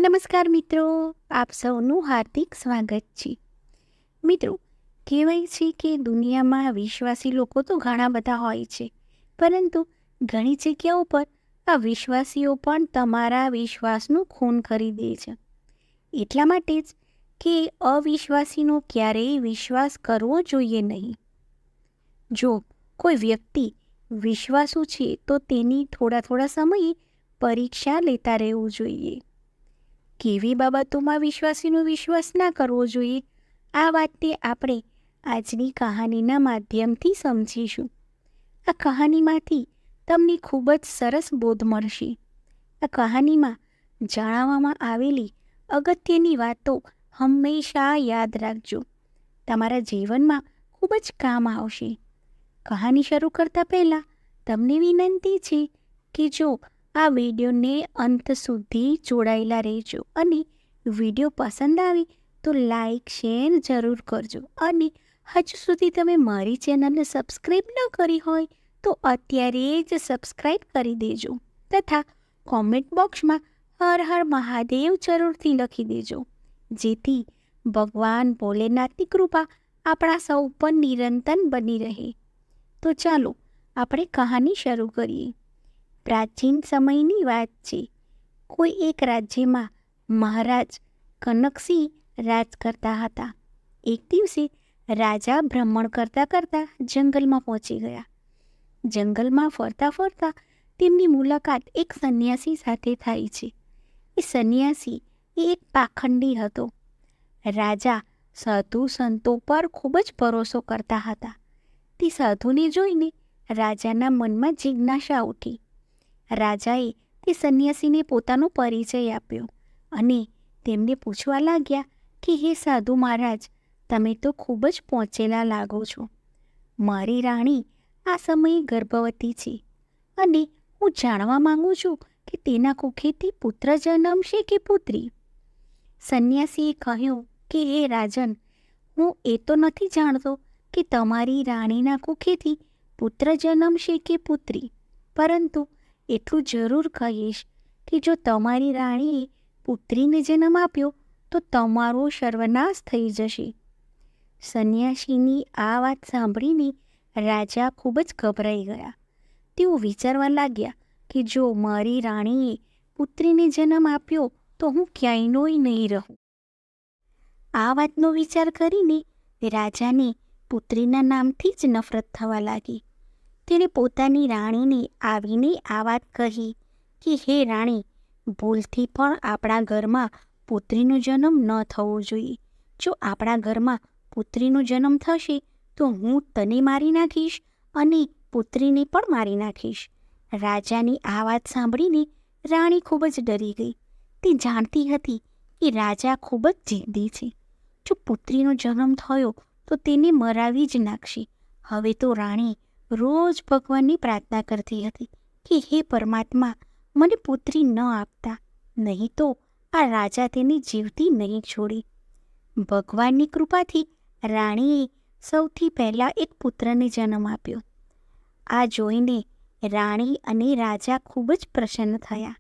નમસ્કાર મિત્રો, આપ સૌનું હાર્દિક સ્વાગત છે. મિત્રો, કહેવાય છે કે દુનિયામાં વિશ્વાસી લોકો તો ઘણા બધા હોય છે, પરંતુ ઘણી જગ્યાઓ પર આ વિશ્વાસીઓ પણ તમારા વિશ્વાસનું ખૂન કરી દે છે. એટલા માટે જ કે અવિશ્વાસીનો ક્યારેય વિશ્વાસ કરવો જોઈએ નહીં. જો કોઈ વ્યક્તિ વિશ્વાસુ છે તો તેની થોડા સમયે પરીક્ષા લેતા રહેવું જોઈએ. કેવી બાબતોમાં વિશ્વાસીનો વિશ્વાસ ના કરવો જોઈએ, આ વાતને આપણે આજની કહાનીના માધ્યમથી સમજીશું. આ કહાનીમાંથી તમને ખૂબ જ સરસ બોધ મળશે. આ કહાનીમાં જણાવવામાં આવેલી અગત્યની વાતો હંમેશા યાદ રાખજો. તમારા જીવનમાં ખૂબ જ કામ આવશે. કહાની શરૂ કરતાં પહેલાં તમને વિનંતી છે કે જો આ વિડીયોને અંત સુધી જોડાયેલા રહેજો અને વિડીયો પસંદ આવે તો લાઈક શેર જરૂર કરજો. અને હજુ સુધી તમે મારી ચેનલને સબસ્ક્રાઈબ ન કરી હોય તો અત્યારે જ સબસ્ક્રાઈબ કરી દેજો તથા કોમેન્ટ બોક્સમાં હર હર મહાદેવ જરૂરથી લખી દેજો, જેથી ભગવાન ભોલેનાથની કૃપા આપણા સૌ પર નિરંતર બની રહે. તો ચાલો આપણે કહાની શરૂ કરીએ. પ્રાચીન સમયની વાત છે. કોઈ એક રાજ્યમાં મહારાજ કનકસિંહ રાજ કરતા હતા. એક દિવસે રાજા ભ્રમણ કરતાં જંગલમાં પહોંચી ગયા. જંગલમાં ફરતા તેમની મુલાકાત એક સંન્યાસી સાથે થાય છે. એ સંન્યાસી એક પાખંડી હતો. રાજા સાધુ સંતો પર ખૂબ જ ભરોસો કરતા હતા. તે સાધુને જોઈને રાજાના મનમાં જિજ્ઞાસા ઉઠી. રાજાએ તે સંન્યાસીને પોતાનો પરિચય આપ્યો અને તેમને પૂછવા લાગ્યા કે હે સાધુ મહારાજ, તમે તો ખૂબ જ પહોંચેલા લાગો છો. મારી રાણી આ સમયે ગર્ભવતી છે અને હું જાણવા માંગુ છું કે તેના કુખેથી પુત્ર જન્મશે કે પુત્રી. સંન્યાસીએ કહ્યું કે હે રાજન, હું એ તો નથી જાણતો કે તમારી રાણીના કુખેથી પુત્ર જન્મશે કે પુત્રી, પરંતુ એટલું જરૂર કહીશ કે જો તમારી રાણીએ પુત્રીને જન્મ આપ્યો તો તમારો સર્વનાશ થઈ જશે. સંન્યાસીની આ વાત સાંભળીને રાજા ખૂબ જ ગભરાઈ ગયા. તેઓ વિચારવા લાગ્યા કે જો મારી રાણીએ પુત્રીને જન્મ આપ્યો તો હું ક્યાંયનોય નહીં રહું. આ વાતનો વિચાર કરીને રાજાને પુત્રીના નામથી જ નફરત થવા લાગી. તેણે પોતાની રાણીને આવીને આ વાત કહી કે હે રાણી, ભૂલથી પણ આપણા ઘરમાં પુત્રીનો જન્મ ન થવો જોઈએ. જો આપણા ઘરમાં પુત્રીનો જન્મ થશે તો હું તને મારી નાખીશ અને પુત્રીને પણ મારી નાખીશ. રાજાની આ વાત સાંભળીને રાણી ખૂબ જ ડરી ગઈ. તે જાણતી હતી કે રાજા ખૂબ જ જિદ્દી છે. જો પુત્રીનો જન્મ થયો તો તેને મરાવી જ નાખશે. હવે તો રાણી રોજ ભગવાનની પ્રાર્થના કરતી હતી કે હે પરમાત્મા, મને પુત્રી ન આપતા, નહીં તો આ રાજા તેને જીવતી નહીં છોડે. ભગવાનની કૃપાથી રાણીએ સૌથી પહેલાં એક પુત્રને જન્મ આપ્યો. આ જોઈને રાણી અને રાજા ખૂબ જ પ્રસન્ન થયા.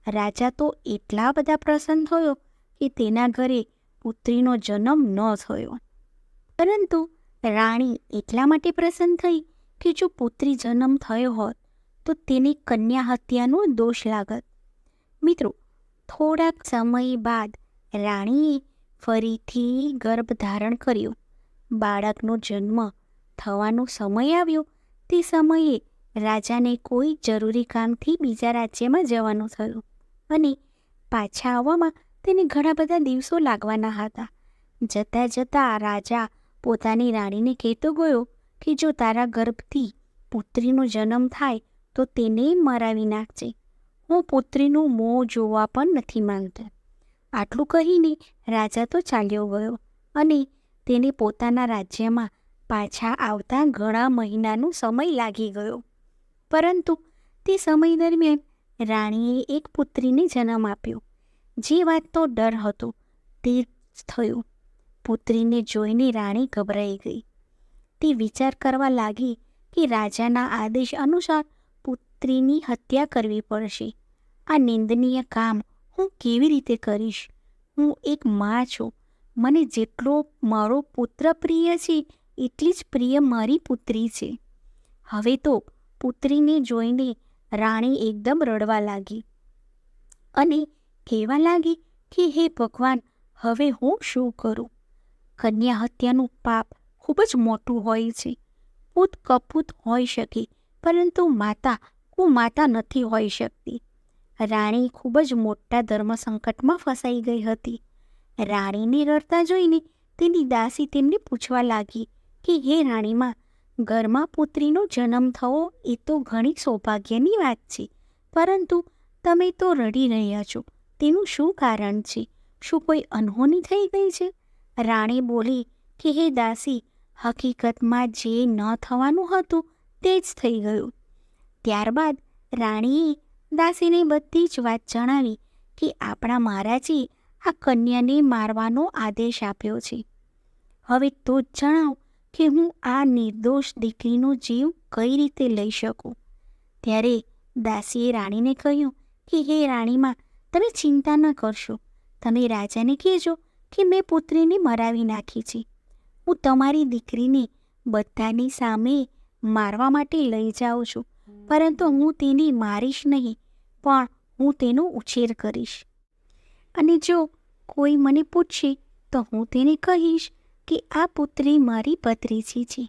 રાજા તો એટલા બધા પ્રસન્ન થયો કે તેના ઘરે પુત્રીનો જન્મ ન થયો. પરંતુ રાણી એટલા માટે પ્રસન્ન થઈ કે જો પુત્રી જન્મ થયો હોત તો તેને કન્યા હત્યાનો દોષ લાગત. મિત્રો, થોડાક સમય બાદ રાણીએ ફરીથી ગર્ભ ધારણ કર્યો. બાળકનો જન્મ થવાનો સમય આવ્યો. તે સમયે રાજાને કોઈ જરૂરી કામથી બીજા રાજ્યમાં જવાનું થયું અને પાછા આવવામાં તેને ઘણા બધા દિવસો લાગવાના હતા. જતાં રાજા પોતાની રાણીને કહેતો ગયો કે જો તારા ગર્ભથી પુત્રીનો જન્મ થાય તો તેને મરાવી નાખજે. હું પુત્રીનું મોં જોવા પણ નથી માંગતો. આટલું કહીને રાજા તો ચાલ્યો ગયો અને તેને પોતાના રાજ્યમાં પાછા આવતા ઘણા મહિનાનો સમય લાગી ગયો. પરંતુ તે સમય દરમિયાન રાણીએ એક પુત્રીને જન્મ આપ્યો. જે વાતનો ડર હતો તે જ થયું. પુત્રીને જોઈને રાણી ગભરાઈ ગઈ. તે વિચાર કરવા લાગી કે રાજાના આદેશ અનુસાર પુત્રીની હત્યા કરવી પડશે. આ નિંદનીય કામ હું કેવી રીતે કરીશ? હું એક મા છું. મને જેટલો મારો પુત્ર પ્રિય છે એટલી જ પ્રિય મારી પુત્રી છે. હવે તો પુત્રીને જોઈને રાણી એકદમ રડવા લાગી અને કહેવા લાગી કે હે ભગવાન, હવે હું શું કરું? કન્યા હત્યાનું પાપ ખૂબ જ મોટું હોય છે. પૂત કપૂત હોઈ શકે, પરંતુ માતા કુમાતા નથી હોઈ શકતી. રાણી ખૂબ જ મોટા ધર્મ સંકટમાં ફસાઈ ગઈ હતી. રાણીને રડતા જોઈને તેની દાસી તેમને પૂછવા લાગી કે હે રાણીમાં, ઘરમાં પુત્રીનો જન્મ થવો એ તો ઘણી સૌભાગ્યની વાત છે, પરંતુ તમે તો રડી રહ્યા છો. તેનું શું કારણ છે? શું કોઈ અનહોની થઈ ગઈ છે? રાણી બોલી કે હે દાસી, હકીકતમાં જે ન થવાનું હતું તે જ થઈ ગયું. ત્યારબાદ રાણીએ દાસીને બધી જ વાત જણાવી કે આપણા મહારાજે આ કન્યાને મારવાનો આદેશ આપ્યો છે. હવે તો જ જણાવ કે હું આ નિર્દોષ દીકરીનો જીવ કઈ રીતે લઈ શકું? ત્યારે દાસીએ રાણીને કહ્યું કે હે રાણીમાં, તમે ચિંતા ન કરશો. તમે રાજાને કહેજો કે મેં પુત્રીને મરાવી નાખી છે. હું તમારી દીકરીને બધાની સામે મારવા માટે લઈ જાઉં છું, પરંતુ હું તેને મારીશ નહીં, પણ હું તેનો ઉછેર કરીશ. અને જો કોઈ મને પૂછશે તો હું તેને કહીશ કે આ પુત્રી મારી ભત્રીજી છે.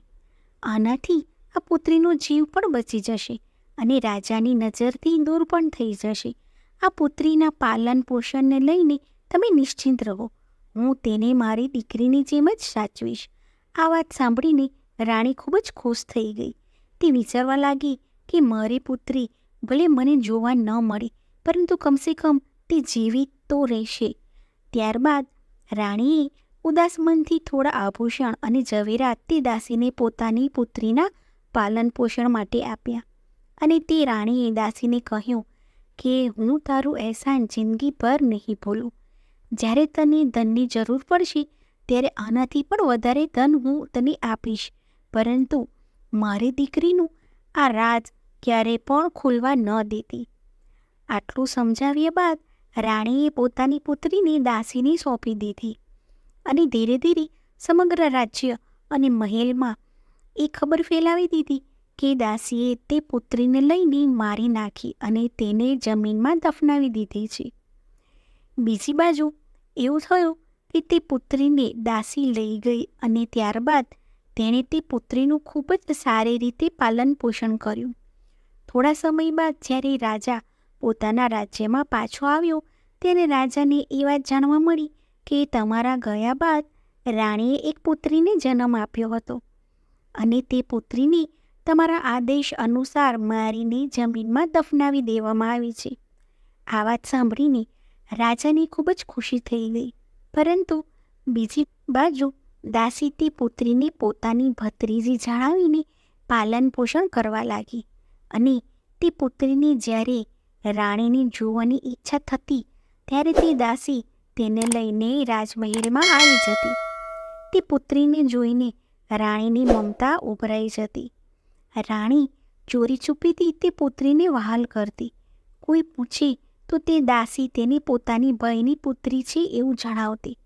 આનાથી આ પુત્રીનો જીવ પણ બચી જશે અને રાજાની નજરથી દૂર પણ થઈ જશે. આ પુત્રીના પાલન પોષણને લઈને તમે નિશ્ચિંત રહો. હું તેને મારી દીકરીની જેમ જ સાચવીશ. આ વાત સાંભળીને રાણી ખૂબ જ ખુશ થઈ ગઈ. તે વિચારવા લાગી કે મારી પુત્રી ભલે મને જોવા ન મળે, પરંતુ કમસે કમ તે જીવિત તો રહેશે. ત્યારબાદ રાણીએ ઉદાસ મનથી થોડા આભૂષણ અને ઝવેરાત તે દાસીને પોતાની પુત્રીના પાલન પોષણ માટે આપ્યા. અને તે રાણીએ દાસીને કહ્યું કે હું તારું અહેસાન જિંદગીભર નહીં ભૂલું. જ્યારે તને ધનની જરૂર પડશે ત્યારે આનાથી પણ વધારે ધન હું તને આપીશ, પરંતુ મારી દીકરીનું આ રાજ ક્યારે પણ ખુલવા ન દેતી. આટલું સમજાવ્યા બાદ રાણીએ પોતાની પુત્રીને દાસીને સોંપી દીધી અને ધીરે ધીરે સમગ્ર રાજ્ય અને મહેલમાં એ ખબર ફેલાવી દીધી કે દાસીએ તે પુત્રીને લઈને મારી નાખી અને તેને જમીનમાં દફનાવી દીધી છે. બીજી બાજુ એવું થયું કે તે પુત્રીને દાસી લઈ ગઈ અને ત્યારબાદ તેણે તે પુત્રીનું ખૂબ જ સારી રીતે પાલન પોષણ કર્યું. થોડા સમય બાદ જ્યારે રાજા પોતાના રાજ્યમાં પાછો આવ્યો ત્યારે રાજાને એ વાત જાણવા મળી કે તમારા ગયા બાદ રાણીએ એક પુત્રીને જન્મ આપ્યો હતો અને તે પુત્રીને તમારા આદેશ અનુસાર મારીને જમીનમાં દફનાવી દેવામાં આવી છે. આ વાત સાંભળીને રાજાને ખૂબ જ ખુશી થઈ ગઈ, પરંતુ બીજી બાજુ દાસી તે પુત્રીને પોતાની ભત્રીજી જણાવીને પાલન પોષણ કરવા લાગી અને તે પુત્રીને જ્યારે રાણીને જોવાની ઈચ્છા થતી ત્યારે તે દાસી તેને લઈને રાજમહેલમાં આવી જતી. તે પુત્રીને જોઈને રાણીની મમતા ઉભરાઈ જતી. રાણી ચોરી છુપીથી તે પુત્રીને વહાલ કરતી. કોઈ પૂછે તો તે દાસી તેની પોતાની ભાઈની પુત્રી છે એવું જણાવતી.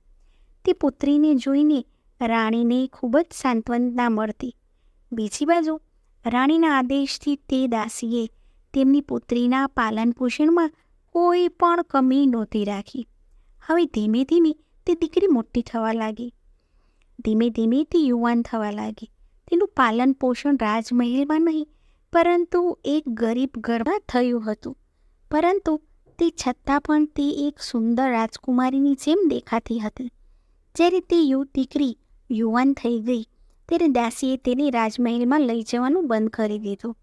તે પુત્રીને જોઈને રાણીને ખૂબ જ સાંત્વના મળતી. બીજી બાજુ રાણીના આદેશથી તે દાસીએ તેમની પુત્રીના પાલન પોષણમાં કોઈ પણ કમી નહોતી રાખી. હવે ધીમે ધીમે તે દીકરી મોટી થવા લાગી. ધીમે ધીમે તે યુવાન થવા લાગી. તેનું પાલન પોષણ રાજમહેલમાં નહીં, પરંતુ એક ગરીબ ઘરમાં થયું હતું. પરંતુ તે છતાં પણ તે એક સુંદર રાજકુમારીની જેમ દેખાતી હતી. જ્યારે તે દીકરી યુવાન થઈ ગઈ ત્યારે દાસીએ તેને રાજમહેલમાં લઈ જવાનું બંધ કરી દીધું.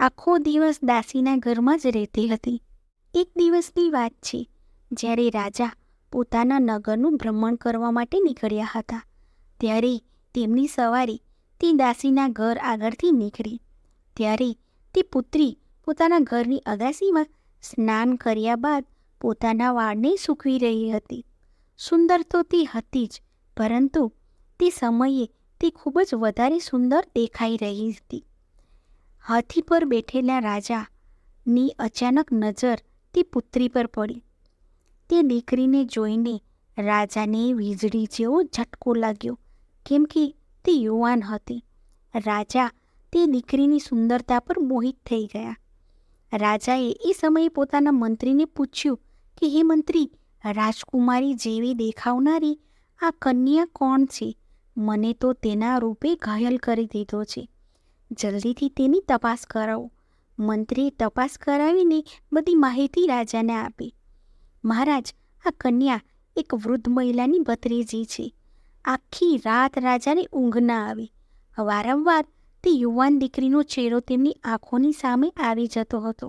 આખો દિવસ દાસીના ઘરમાં જ રહેતી હતી. એક દિવસની વાત છે, જ્યારે રાજા પોતાના નગરનું ભ્રમણ કરવા માટે નીકળ્યા હતા ત્યારે તેમની સવારી તે દાસીના ઘર આગળથી નીકળી. ત્યારે તે પુત્રી પોતાના ઘરની અગાસીમાં સ્નાન કર્યા બાદ પોતાના વાળને સૂકવી રહી હતી. સુંદર તો તે હતી જ, પરંતુ તે સમયે તે ખૂબ જ વધારે સુંદર દેખાઈ રહી હતી. હાથી પર બેઠેલા રાજાની અચાનક નજર તે પુત્રી પર પડી. તે દીકરીને જોઈને રાજાને વીજળી જેવો ઝટકો લાગ્યો, કેમ કે તે યુવાન હતી. રાજા તે દીકરીની સુંદરતા પર મોહિત થઈ ગયા. રાજાએ એ સમયે પોતાના મંત્રીને પૂછ્યું કે હે મંત્રી, રાજકુમારી જેવી દેખાવનારી આ કન્યા કોણ છે? મને તો તેના રૂપે ઘાયલ કરી દીધો છે. જલ્દીથી તેની તપાસ કરાવો. મંત્રીએ તપાસ કરાવીને બધી માહિતી રાજાને આપી. મહારાજ, આ કન્યા એક વૃદ્ધ મહિલાની ભત્રીજી છે. આખી રાત રાજાને ઊંઘ ના આવી. વારંવાર તે યુવાન દીકરીનો ચહેરો તેમની આંખોની સામે આવી જતો હતો.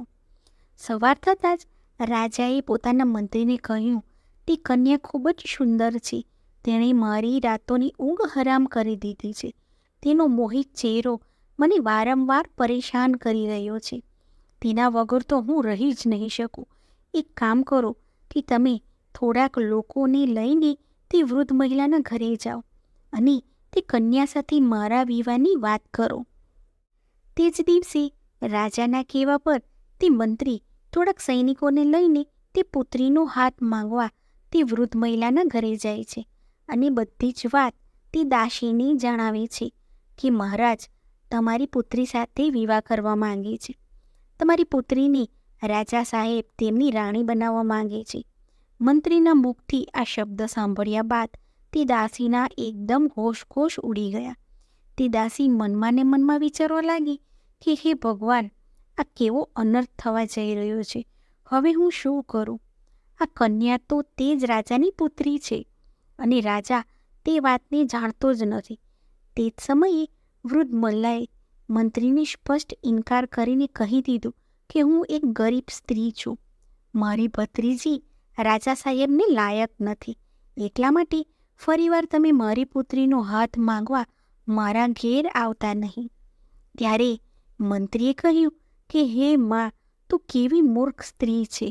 સવાર થતાં જ રાજાએ પોતાના મંત્રીને કહ્યું, તે કન્યા ખૂબ જ સુંદર છે. તેણે મારી રાતોની ઊંઘ હરામ કરી દીધી છે. તેનો મોહિત ચહેરો મને વારંવાર પરેશાન કરી રહ્યો છે. તેના વગર તો હું રહી જ નહીં શકું. એક કામ કરો કે તમે થોડાક લોકોને લઈને તે વૃદ્ધ મહિલાના ઘરે જાઓ અને તે કન્યા સાથે મારા વિવાહની વાત કરો. તે જ દિવસે રાજાના કહેવા પર તે મંત્રી થોડાક સૈનિકોને લઈને તે પુત્રીનો હાથ માંગવા તે વૃદ્ધ મહિલાના ઘરે જાય છે અને બધી જ વાત તે દાસીને જણાવે છે કે મહારાજ તમારી પુત્રી સાથે વિવાહ કરવા માંગે છે. તમારી પુત્રીને રાજા સાહેબ તેમની રાણી બનાવવા માંગે છે. મંત્રીના મુખથી આ શબ્દ સાંભળ્યા બાદ તે દાસીના એકદમ હોશ ઉડી ગયા. તે દાસી મનમાં ને મનમાં વિચારવા લાગી કે હે ભગવાન, આ કેવો અનર્થ થવા જઈ રહ્યો છે. હવે હું શું કરું? આ કન્યા તો તે જ રાજાની પુત્રી છે અને રાજા તે વાતને જાણતો જ નથી. તે જ સમયે વૃદ્ધ મહિલાએ મંત્રીને સ્પષ્ટ ઇનકાર કરીને કહી દીધું કે હું એક ગરીબ સ્ત્રી છું. મારી ભત્રીજી રાજા સાહેબને લાયક નથી. એટલા માટે ફરીવાર તમે મારી પુત્રીનો હાથ માંગવા મારા ઘેર આવતા નહીં. ત્યારે મંત્રીએ કહ્યું કે હે માં, તું કેવી મૂર્ખ સ્ત્રી છે.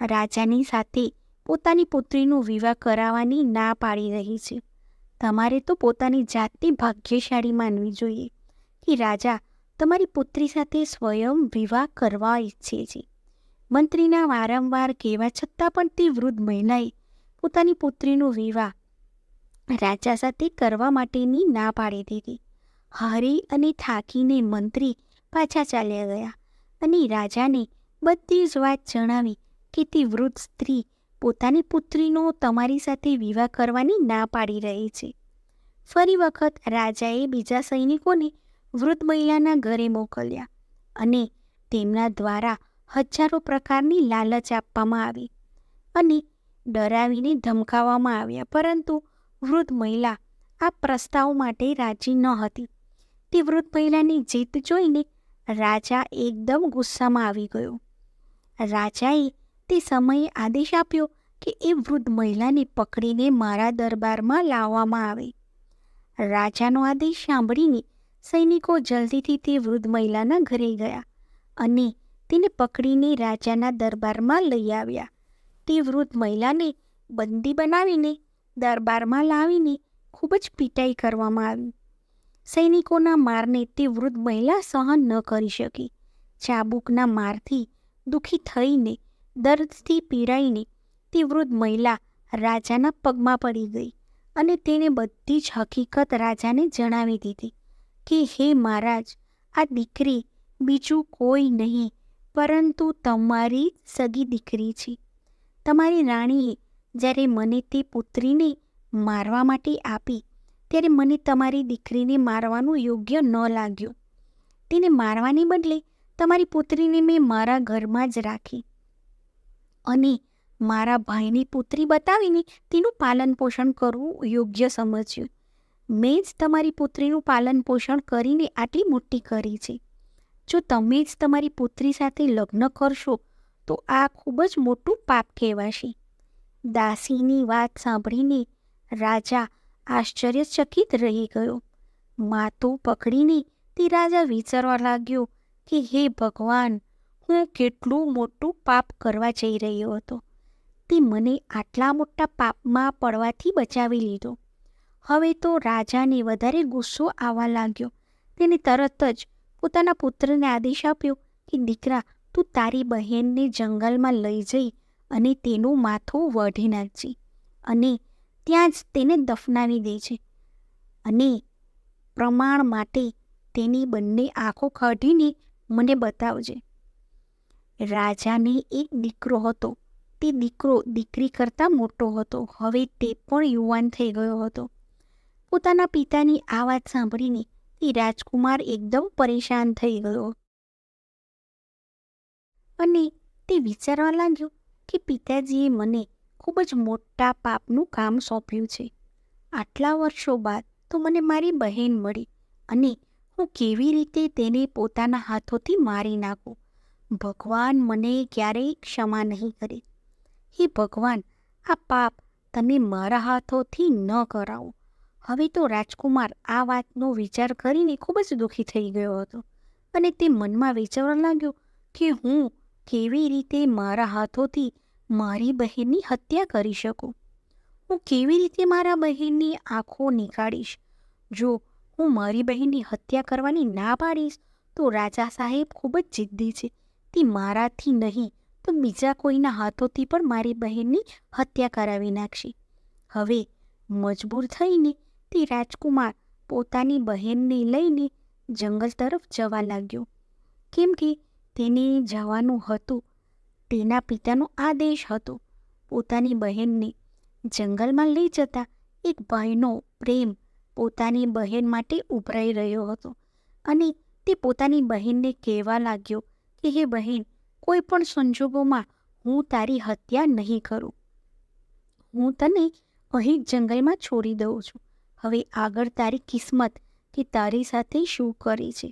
રાજાની સાથે પોતાની પુત્રીનો વિવાહ કરાવવાની ના પાડી રહી છે. તમારે તો પોતાની જાતને ભાગ્યશાળી માનવી જોઈએ કે રાજા તમારી પુત્રી સાથે સ્વયં વિવાહ કરવા ઈચ્છે છે. મંત્રીના વારંવાર કહેવા છતાં પણ તે વૃદ્ધ મહિલાએ પોતાની પુત્રીનો વિવાહ રાજા સાથે કરવા માટેની ના પાડી દીધી. હારી અને થાકીને મંત્રી પાછા ચાલ્યા ગયા અને રાજાને બધી જ વાત જણાવી કે તે વૃદ્ધ સ્ત્રી પોતાની પુત્રીનો તમારી સાથે વિવાહ કરવાની ના પાડી રહી છે. ફરી વખત રાજાએ બીજા સૈનિકોને વૃદ્ધ મહિલાના ઘરે મોકલ્યા અને તેમના દ્વારા હજારો પ્રકારની લાલચ આપવામાં આવી અને ડરાવીને ધમકાવવામાં આવ્યા, પરંતુ વૃદ્ધ મહિલા આ પ્રસ્તાવ માટે રાજી ન હતી. તે વૃદ્ધ મહિલાની જીદ જોઈને રાજા એકદમ ગુસ્સામાં આવી ગયો. રાજાએ તે સમયે આદેશ આપ્યો કે એ વૃદ્ધ મહિલાને પકડીને મારા દરબારમાં લાવવામાં આવે. રાજાનો આદેશ સાંભળીને સૈનિકો જલ્દીથી તે વૃદ્ધ મહિલાના ઘરે ગયા અને તેને પકડીને રાજાના દરબારમાં લઈ આવ્યા. તે વૃદ્ધ મહિલાને બંદી બનાવીને દરબારમાં લાવીને ખૂબ જ પીટાઈ કરવામાં આવી. સૈનિકોના મારને તે વૃદ્ધ મહિલા સહન ન કરી શકી. ચાબુકના મારથી દુઃખી થઈને દર્દથી પીડાઈને તે વૃદ્ધ મહિલા રાજાના પગમાં પડી ગઈ અને તેણે બધી જ હકીકત રાજાને જણાવી દીધી કે હે મહારાજ, આ દીકરી બીજું કોઈ નહીં પરંતુ તમારી સગી દીકરી છે. તમારી રાણીએ જ્યારે મને તે પુત્રીને મારવા માટે આપી ત્યારે મને તમારી દીકરીને મારવાનું યોગ્ય ન લાગ્યું. તેને મારવાને બદલે તમારી પુત્રીને મેં મારા ઘરમાં જ રાખી અને મારા ભાઈની પુત્રી બતાવીને તેનું પાલન પોષણ કરવું યોગ્ય સમજ્યું. મેં જ તમારી પુત્રીનું પાલન પોષણ કરીને આટલી મોટી કરી છે. જો તમે જ તમારી પુત્રી સાથે લગ્ન કરશો તો આ ખૂબ જ મોટું પાપ કહેવાશે. દાસીની વાત સાંભળીને રાજા આશ્ચર્યચકિત રહી ગયો. માથું પકડીને તે રાજા વિચારવા લાગ્યો કે હે ભગવાન, હું કેટલું મોટું પાપ કરવા જઈ રહ્યો હતો. તે મને આટલા મોટા પાપમાં પડવાથી બચાવી લીધો. હવે તો રાજાને વધારે ગુસ્સો આવવા લાગ્યો. તેને તરત જ પોતાના પુત્રને આદેશ આપ્યો કે દીકરા, તું તારી બહેનને જંગલમાં લઈ જઈ અને તેનું માથું વાઢી નાખજે અને ત્યાં જ તેને દફનાવી દે છે અને પ્રમાણ માટે તેની બંને આંખો કાઢીને મને બતાવજે. રાજાને એક દીકરો હતો. તે દીકરો દીકરી કરતાં મોટો હતો. હવે તે પણ યુવાન થઈ ગયો હતો. પોતાના પિતાની આ વાત સાંભળીને તે રાજકુમાર એકદમ પરેશાન થઈ ગયો અને તે વિચારવા લાગ્યો કે પિતાજીએ મને ખૂબ જ મોટા પાપનું કામ સોંપ્યું છે. આટલા વર્ષો બાદ તો મને મારી બહેન મળી અને હું કેવી રીતે તેને પોતાના હાથોથી મારી નાખું. ભગવાન મને ક્યારેય ક્ષમા નહીં કરે. હે ભગવાન, આ પાપ તમે મારા હાથોથી ન કરાવો. હવે તો રાજકુમાર આ વાતનો વિચાર કરીને ખૂબ જ દુઃખી થઈ ગયો હતો અને તે મનમાં વિચારવા લાગ્યો કે હું કેવી રીતે મારા હાથોથી મારી બહેનની હત્યા કરી શકું. હું કેવી રીતે મારા બહેનની આંખો નીકાળીશ. જો હું મારી બહેનની હત્યા કરવાની ના પાડીશ તો રાજા સાહેબ ખૂબ જ જિદ્દી છે. તે મારાથી નહીં તો બીજા કોઈના હાથોથી પણ મારી બહેનની હત્યા કરાવી નાખશે. હવે મજબૂર થઈને તે રાજકુમાર પોતાની બહેનને લઈને જંગલ તરફ જવા લાગ્યો, કેમ કે તેને જવાનું હતું. તેના પિતાનો આદેશ હતો. પોતાની બહેનને જંગલમાં લઈ જતા એક ભાઈનો પ્રેમ પોતાની બહેન માટે ઉભરાઈ રહ્યો હતો અને તે પોતાની બહેનને કહેવા લાગ્યો કે હે બહેન, કોઈ પણ સંજોગોમાં હું તારી હત્યા નહીં કરું. હું તને અહીં જંગલમાં છોડી દઉં છું. હવે આગળ તારી કિસ્મત કે તારી સાથે શું કરે છે.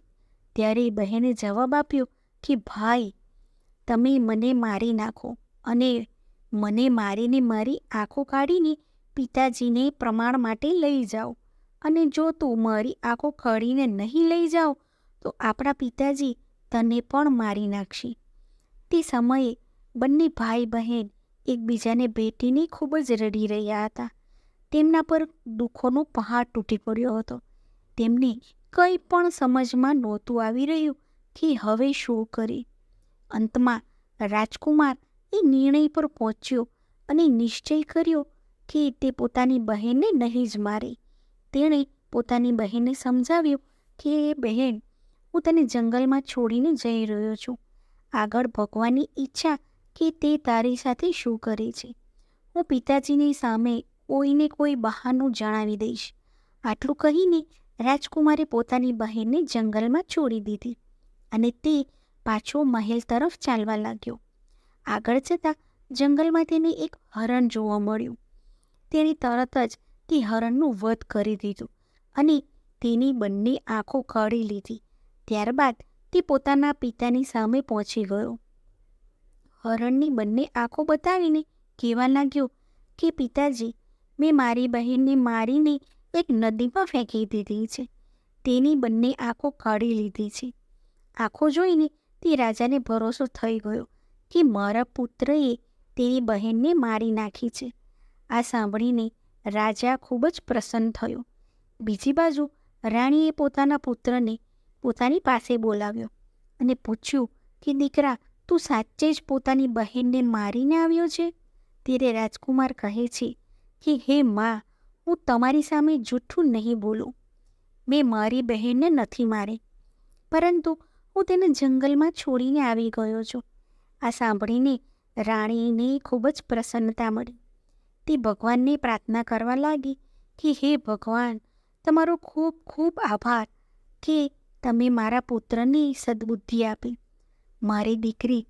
ત્યારે બહેને જવાબ આપ્યો કે ભાઈ, તમે મને મારી નાખો અને મને મારીને મારી આંખો કાઢીને પિતાજીને પ્રમાણ માટે લઈ જાઓ, અને જો તું મારી આંખો કાઢીને નહીં લઈ જાઓ તો આપણા પિતાજી તને પણ મારી નાખશે. તે સમયે બંને ભાઈ બહેન એકબીજાને ભેટીને ખૂબ જ રડી રહ્યા હતા. તેમના પર દુઃખોનો પહાડ તૂટી પડ્યો હતો. તેમને કંઈ પણ સમજમાં નહોતું આવી રહ્યું કે હવે શું કરે. અંતમાં રાજકુમાર એ નિર્ણય પર પહોંચ્યો અને નિશ્ચય કર્યો કે તે પોતાની બહેનને નહીં જ મારે. તેણે પોતાની બહેનને સમજાવ્યું કે બહેન, હું તને જંગલમાં છોડીને જઈ રહ્યો છું. આગળ ભગવાનની ઈચ્છા કે તે તારી સાથે શું કરે છે. હું પિતાજીની સામે કોઈને કોઈ બહાનું જણાવી દઈશ. આટલું કહીને રાજકુમારે પોતાની બહેનને જંગલમાં છોડી દીધી અને તે પાછો મહેલ તરફ ચાલવા લાગ્યો. આગળ જતાં જંગલમાં તેને એક હરણ જોવા મળ્યું. તેણે તરત જ તે હરણનું વધ કરી દીધું અને તેની બંને આંખો કાઢી લીધી. ત્યારબાદ તે પોતાના પિતાની સામે પહોંચી ગયો. હરણની બંને આંખો બતાવીને કહેવા લાગ્યો કે પિતાજી, મેં મારી બહેનને મારીને એક નદીમાં ફેંકી દીધી છે. તેની બંને આંખો કાઢી લીધી છે. આંખો જોઈને તે રાજાને ભરોસો થઈ ગયો કે મારા પુત્રએ તેની બહેનને મારી નાખી છે. આ સાંભળીને રાજા ખૂબ જ પ્રસન્ન થયો. બીજી બાજુ રાણીએ પોતાના પુત્રને પોતાની પાસે બોલાવ્યો અને પૂછ્યું કે દીકરા, તું સાચે જ પોતાની બહેનને મારીને આવ્યો છે? ત્યારે રાજકુમાર કહે છે કે હે માં, હું તમારી સામે જૂઠું નહીં બોલું. મેં મારી બહેનને નથી મારી, પરંતુ હું તેને જંગલમાં છોડીને આવી ગયો છું. આ સાંભળીને રાણીને ખૂબ જ પ્રસન્નતા મળી. તે ભગવાનને પ્રાર્થના કરવા લાગી કે હે ભગવાન, તમારો ખૂબ ખૂબ આભાર કે તમે મારા પુત્રને સદબુદ્ધિ આપી. મારી દીકરી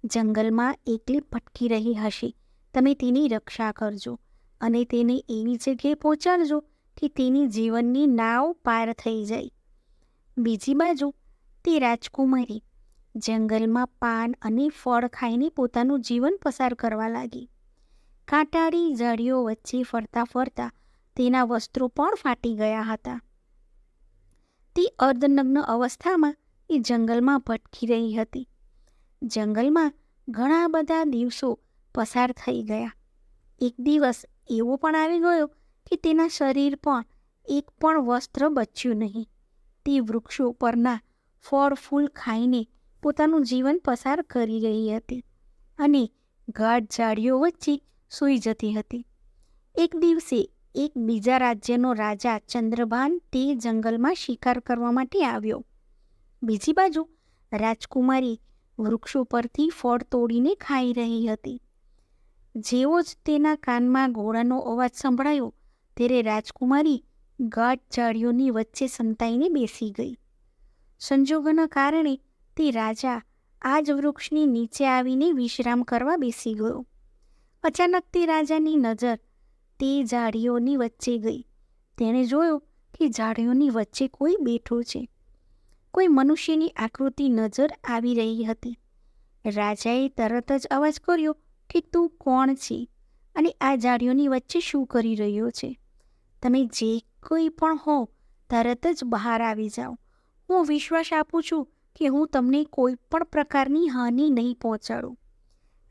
જંગલમાં એકલી ભટકી રહી હશે. તમે તેની રક્ષા કરજો અને તેને એવી જગ્યાએ પહોંચાડજો કે તેની જીવનની નાવ પાર થઈ જાય. બીજી બાજુ તે રાજકુમારી જંગલમાં પાન અને ફળ ખાઈને પોતાનું જીવન પસાર કરવા લાગી. કાંટાળી ઝાડીઓ વચ્ચે ફરતા ફરતા તેના વસ્ત્રો પણ ફાટી ગયા હતા. તે અર્ધનગ્ન અવસ્થામાં એ જંગલમાં ભટકી રહી હતી. જંગલમાં ઘણા બધા દિવસો પસાર થઈ ગયા. એક દિવસ એવો પણ આવી ગયો કે તેના શરીર પણ એક પણ વસ્ત્ર બચ્યું નહીં. તે વૃક્ષો પરના ફળ ફૂલ ખાઈને પોતાનું જીવન પસાર કરી રહી હતી અને ગાઢ ઝાડીઓ વચ્ચે સૂઈ જતી હતી. એક દિવસે એક બીજા રાજ્યનો રાજા ચંદ્રભાન તે જંગલમાં શિકાર કરવા માટે આવ્યો. બીજી બાજુ રાજકુમારી વૃક્ષો પરથી ફળ તોડીને ખાઈ રહી હતી. જેવો જ તેના કાનમાં ઘોડાનો અવાજ સંભળાયો ત્યારે રાજકુમારી ગાઢ ઝાડીઓની વચ્ચે સંતાઈને બેસી ગઈ. સંજોગોના કારણે તે રાજા આ જ વૃક્ષની નીચે આવીને વિશ્રામ કરવા બેસી ગયો. અચાનક તે રાજાની નજર તે ઝાડીઓની વચ્ચે ગઈ. તેણે જોયું કે ઝાડીઓની વચ્ચે કોઈ બેઠો છે. કોઈ મનુષ્યની આકૃતિ નજર આવી રહી હતી. રાજાએ તરત જ અવાજ કર્યો કે તું કોણ છે અને આ ઝાડીઓની વચ્ચે શું કરી રહ્યો છે? તમે જે કોઈ પણ હો તરત જ બહાર આવી જાઓ. હું વિશ્વાસ આપું છું કે હું તમને કોઈ પણ પ્રકારની હાનિ નહીં પહોંચાડું.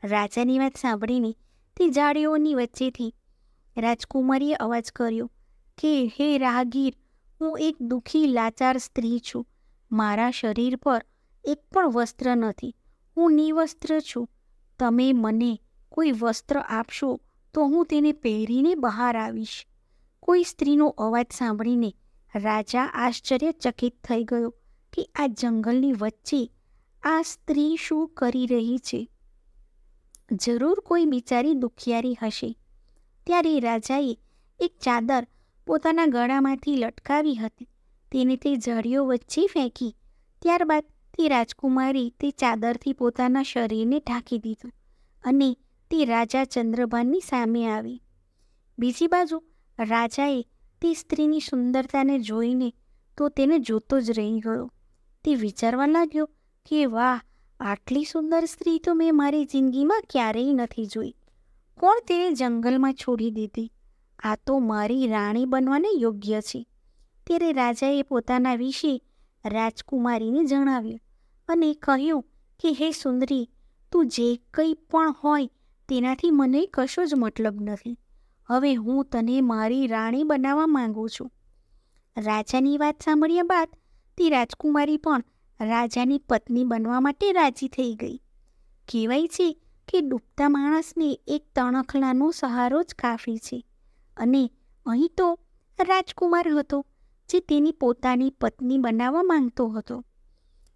રાજાની વાત સાંભળીને તે ઝાડીઓની વચ્ચેથી રાજકુમારીએ અવાજ કર્યો કે હે રાહગીર, હું એક દુઃખી લાચાર સ્ત્રી છું. મારા શરીર પર એક પણ વસ્ત્ર નથી. હું નિવસ્ત્ર છું. તમે મને કોઈ વસ્ત્ર આપશો તો હું તેને પહેરીને બહાર આવીશ. કોઈ સ્ત્રીનો અવાજ સાંભળીને રાજા આશ્ચર્યચકિત થઈ ગયો કે આ જંગલની વચ્ચે આ સ્ત્રી શું કરી રહી છે? જરૂર કોઈ બિચારી દુખિયારી હશે. ત્યારે રાજાએ એક ચાદર પોતાના ગળામાંથી લટકાવી હતી. તેને તે ઝાડીઓ વચ્ચે ફેંકી. ત્યારબાદ તે રાજકુમારી તે ચાદરથી પોતાના શરીરને ઢાંકી દીધું અને તે રાજા ચંદ્રભાનની સામે આવી. બીજી બાજુ રાજાએ તે સ્ત્રીની સુંદરતાને જોઈને તો તેને જોતો જ રહી ગયો. તે વિચારવા લાગ્યો કે વાહ, આટલી સુંદર સ્ત્રી તો મેં મારી જિંદગીમાં ક્યારેય નથી જોઈ. કોણ તેને જંગલમાં છોડી દીધી? આ તો મારી રાણી બનવાને યોગ્ય છે. ત્યારે રાજાએ પોતાના વિશે રાજકુમારીને જણાવ્યું અને કહ્યું કે હે સુંદરી, તું જે કંઈ પણ હોય તેનાથી મને કશો જ મતલબ નથી. હવે હું તને મારી રાણી બનાવવા માંગુ છું. રાજાની વાત સાંભળ્યા બાદ તે રાજકુમારી પણ રાજાની પત્ની બનવા માટે રાજી થઈ ગઈ. કહેવાય છે કે ડૂબતા માણસને એક તણખલાનો સહારો જ કાફી છે અને અહીં તો રાજકુમાર હતો જે તેની પોતાની પત્ની બનાવવા માંગતો હતો.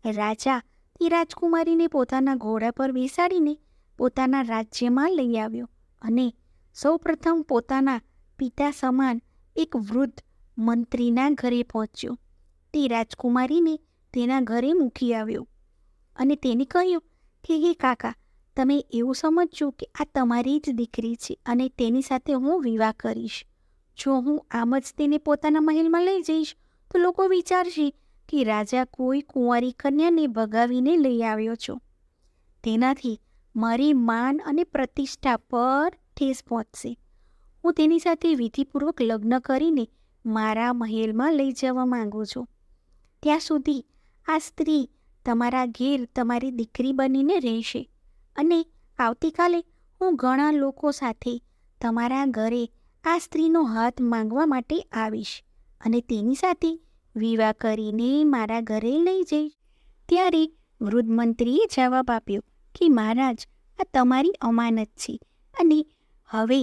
રાજા તે રાજકુમારીને પોતાના ઘોડા પર બેસાડીને પોતાના રાજ્યમાં લઈ આવ્યો અને સૌપ્રથમ પોતાના પિતા સમાન એક વૃદ્ધ મંત્રીના ઘરે પહોંચ્યો. તે રાજકુમારીને તેના ઘરે મૂકી આવ્યો અને તેને કહ્યું કે હે કાકા, તમે એવું સમજજો કે આ તમારી જ દીકરી છે અને તેની સાથે હું વિવાહ કરીશ. જો હું આમ જ તેને પોતાના મહેલમાં લઈ જઈશ તો લોકો વિચારશે કે રાજા કોઈ કુંવારી કન્યાને ભગાવીને લઈ આવ્યો છો. તેનાથી મારી માન અને પ્રતિષ્ઠા પર ઠેસ પહોંચશે. હું તેની સાથે વિધિપૂર્વક લગ્ન કરીને મારા મહેલમાં લઈ જવા માંગુ છું. ત્યાં સુધી આ સ્ત્રી તમારા ઘેર તમારી દીકરી બનીને રહેશે અને આવતીકાલે હું ઘણા લોકો સાથે તમારા ઘરે આ સ્ત્રીનો હાથ માંગવા માટે આવીશ અને તેની સાથે વિવાહ કરીને મારા ઘરે લઈ જઈશ. ત્યારે વૃદ્ધ મંત્રીએ જવાબ આપ્યો કે મહારાજ, આ તમારી અમાનત છે અને હવે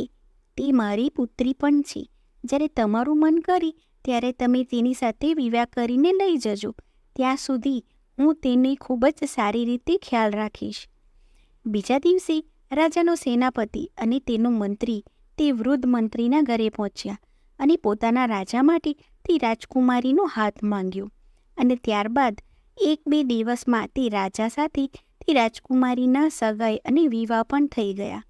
તે મારી પુત્રી પણ છે. જ્યારે તમારું મન કરે ત્યારે તમે તેની સાથે વિવાહ કરીને લઈ જજો. ત્યાં સુધી હું તેને ખૂબ જ સારી રીતે ખ્યાલ રાખીશ. બીજા દિવસે રાજાનો સેનાપતિ અને તેનો મંત્રી તે વૃદ્ધ મંત્રીના ઘરે પહોંચ્યા અને પોતાના રાજા માટે તે રાજકુમારીનો હાથ માંગ્યો અને ત્યારબાદ 1-2 દિવસમાં તે રાજા સાથે તે રાજકુમારીના સગાઈ અને વિવાહ પણ થઈ ગયા.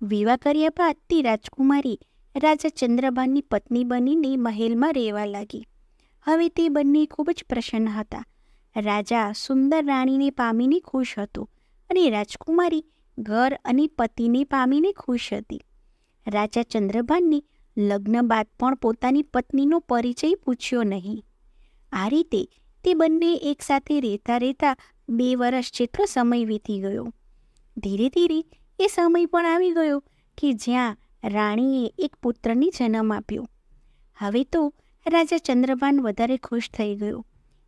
વિવાહ કર્યા બાદ તે રાજકુમારી રાજા ચંદ્રભાનની પત્ની બનીને મહેલમાં રહેવા લાગી. હવે તે બંને ખૂબ જ પ્રસન્ન હતા. રાજા સુંદર રાણીને પામીને ખુશ હતો અને રાજકુમારી ઘર અને પતિને પામીને ખુશ હતી. રાજા ચંદ્રભાનને લગ્ન બાદ પણ પોતાની પત્નીનો પરિચય પૂછ્યો નહીં. આ રીતે તે બંને એકસાથે રહેતા રહેતા 2 વર્ષ જેટલો સમય વીતી ગયો. ધીરે ધીરે એ સમય પણ આવી ગયો કે જ્યાં રાણીએ એક પુત્રને જન્મ આપ્યો. હવે તો રાજા ચંદ્રભાન વધારે ખુશ થઈ ગયો.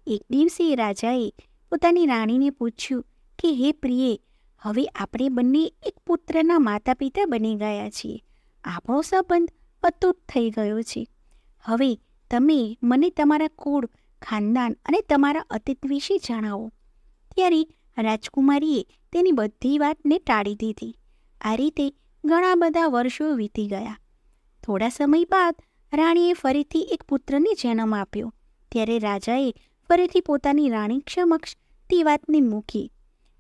એક દિવસે રાજાએ પોતાની રાણીને પૂછ્યું કે હે પ્રિયે, હવે આપણે બંને એક પુત્રના માતા પિતા બની ગયા છીએ. આપણો સંબંધ અતૂટ થઈ ગયો છે. હવે તમે મને તમારા કુળ, ખાનદાન અને તમારા અતીત વિશે જણાવો. ત્યારે રાજકુમારીએ તેની બધી વાતને ટાળી દીધી. આ રીતે ઘણા બધા વર્ષો વીતી ગયા. થોડા સમય બાદ રાણીએ ફરીથી એક પુત્રને જન્મ આપ્યો. ત્યારે રાજાએ ફરીથી પોતાની રાણી સમક્ષ તે વાતને મૂકી.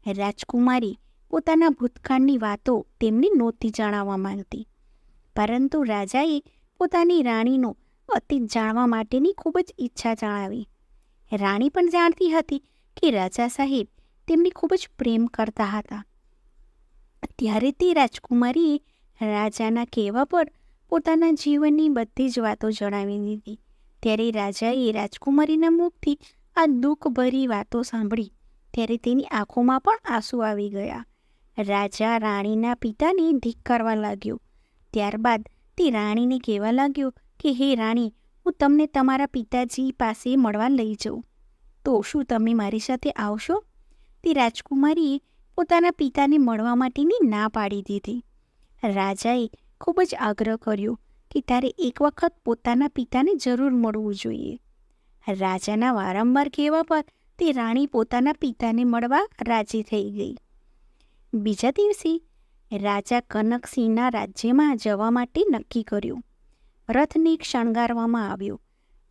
રાજકુમારી પોતાના ભૂતકાળની વાતો તેમને નહોતી જણાવવા માંગતી, પરંતુ રાજાએ પોતાની રાણીનો અતીત જાણવા માટેની ખૂબ જ ઈચ્છા જણાવી. રાણી પણ જાણતી હતી કે રાજા સાહેબ તેમને ખૂબ જ પ્રેમ કરતા હતા. ત્યારે તે રાજકુમારીએ રાજાના કહેવા પર પોતાના જીવનની બધી જ વાતો જણાવી દીધી. ત્યારે રાજાએ રાજકુમારીના મુખથી આ દુઃખભરી વાતો સાંભળી ત્યારે તેની આંખોમાં પણ આંસુ આવી ગયા. રાજા રાણીના પિતાને ધિક્કારવા લાગ્યો. ત્યારબાદ તે રાણીને કહેવા લાગ્યો કે હે રાણી, હું તમને તમારા પિતાજી પાસે મળવા લઈ જાઉં, તો શું તમે મારી સાથે આવશો? તે રાજકુમારીએ પોતાના પિતાને મળવા માટેની ના પાડી દીધી. રાજાએ ખૂબ જ આગ્રહ કર્યો કે તારે એક વખત પોતાના પિતાને જરૂર મળવું જોઈએ. રાજાના વારંવાર કહેવા પર તે રાણી પોતાના પિતાને મળવા રાજી થઈ ગઈ. બીજા દિવસે રાજા કનકસિંહના રાજ્યમાં જવા માટે નક્કી કર્યું. રથને શણગારવામાં આવ્યો.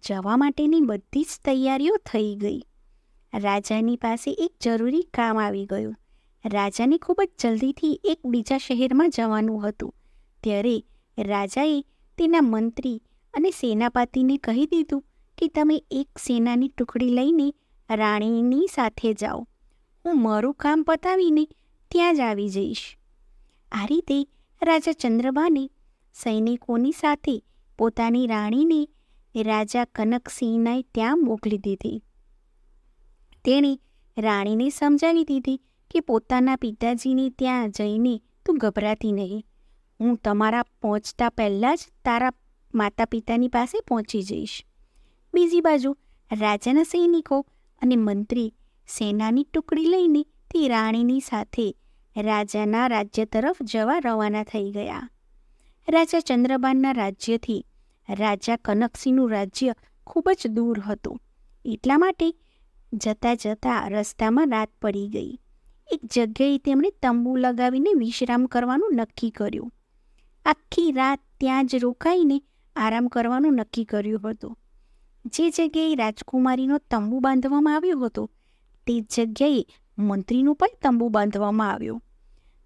જવા માટેની બધી જ તૈયારીઓ થઈ ગઈ. રાજાની પાસે એક જરૂરી કામ આવી ગયું. રાજાને ખૂબ જ જલ્દીથી એક બીજા શહેરમાં જવાનું હતું. ત્યારે રાજાએ તેના મંત્રી અને સેનાપતિને કહી દીધું કે તમે એક સેનાની ટુકડી લઈને રાણીની સાથે જાઓ. હું મારું કામ પતાવીને ત્યાં જ આવી જઈશ. આ રીતે રાજા ચંદ્રબાને સૈનિકોની સાથે પોતાની રાણીને રાજા કનકસિંહને ત્યાં મોકલી દીધી. તેણે રાણીને સમજાવી દીધી કે પોતાના પિતાજીને ત્યાં જઈને તું ગભરાતી નહીં. હું તમારા પહોંચતા પહેલાં જ તારા માતા પિતાની પાસે પહોંચી જઈશ. બીજી બાજુ રાજાના સૈનિકો અને મંત્રી સેનાની ટુકડી લઈને તે રાણીની સાથે રાજાના રાજ્ય તરફ જવા રવાના થઈ ગયા. રાજા ચંદ્રબાનના રાજ્યથી રાજા કનકસિંહનું રાજ્ય ખૂબ જ દૂર હતું. એટલા માટે જતાં જતાં રસ્તામાં રાત પડી ગઈ. એક જગ્યાએ તેમણે તંબુ લગાવીને વિશ્રામ કરવાનું નક્કી કર્યું. આખી રાત ત્યાં જ રોકાઈને આરામ કરવાનું નક્કી કર્યું હતું. જે જગ્યાએ રાજકુમારીનો તંબુ બાંધવામાં આવ્યો હતો તે જગ્યાએ મંત્રીનો પણ તંબુ બાંધવામાં આવ્યો.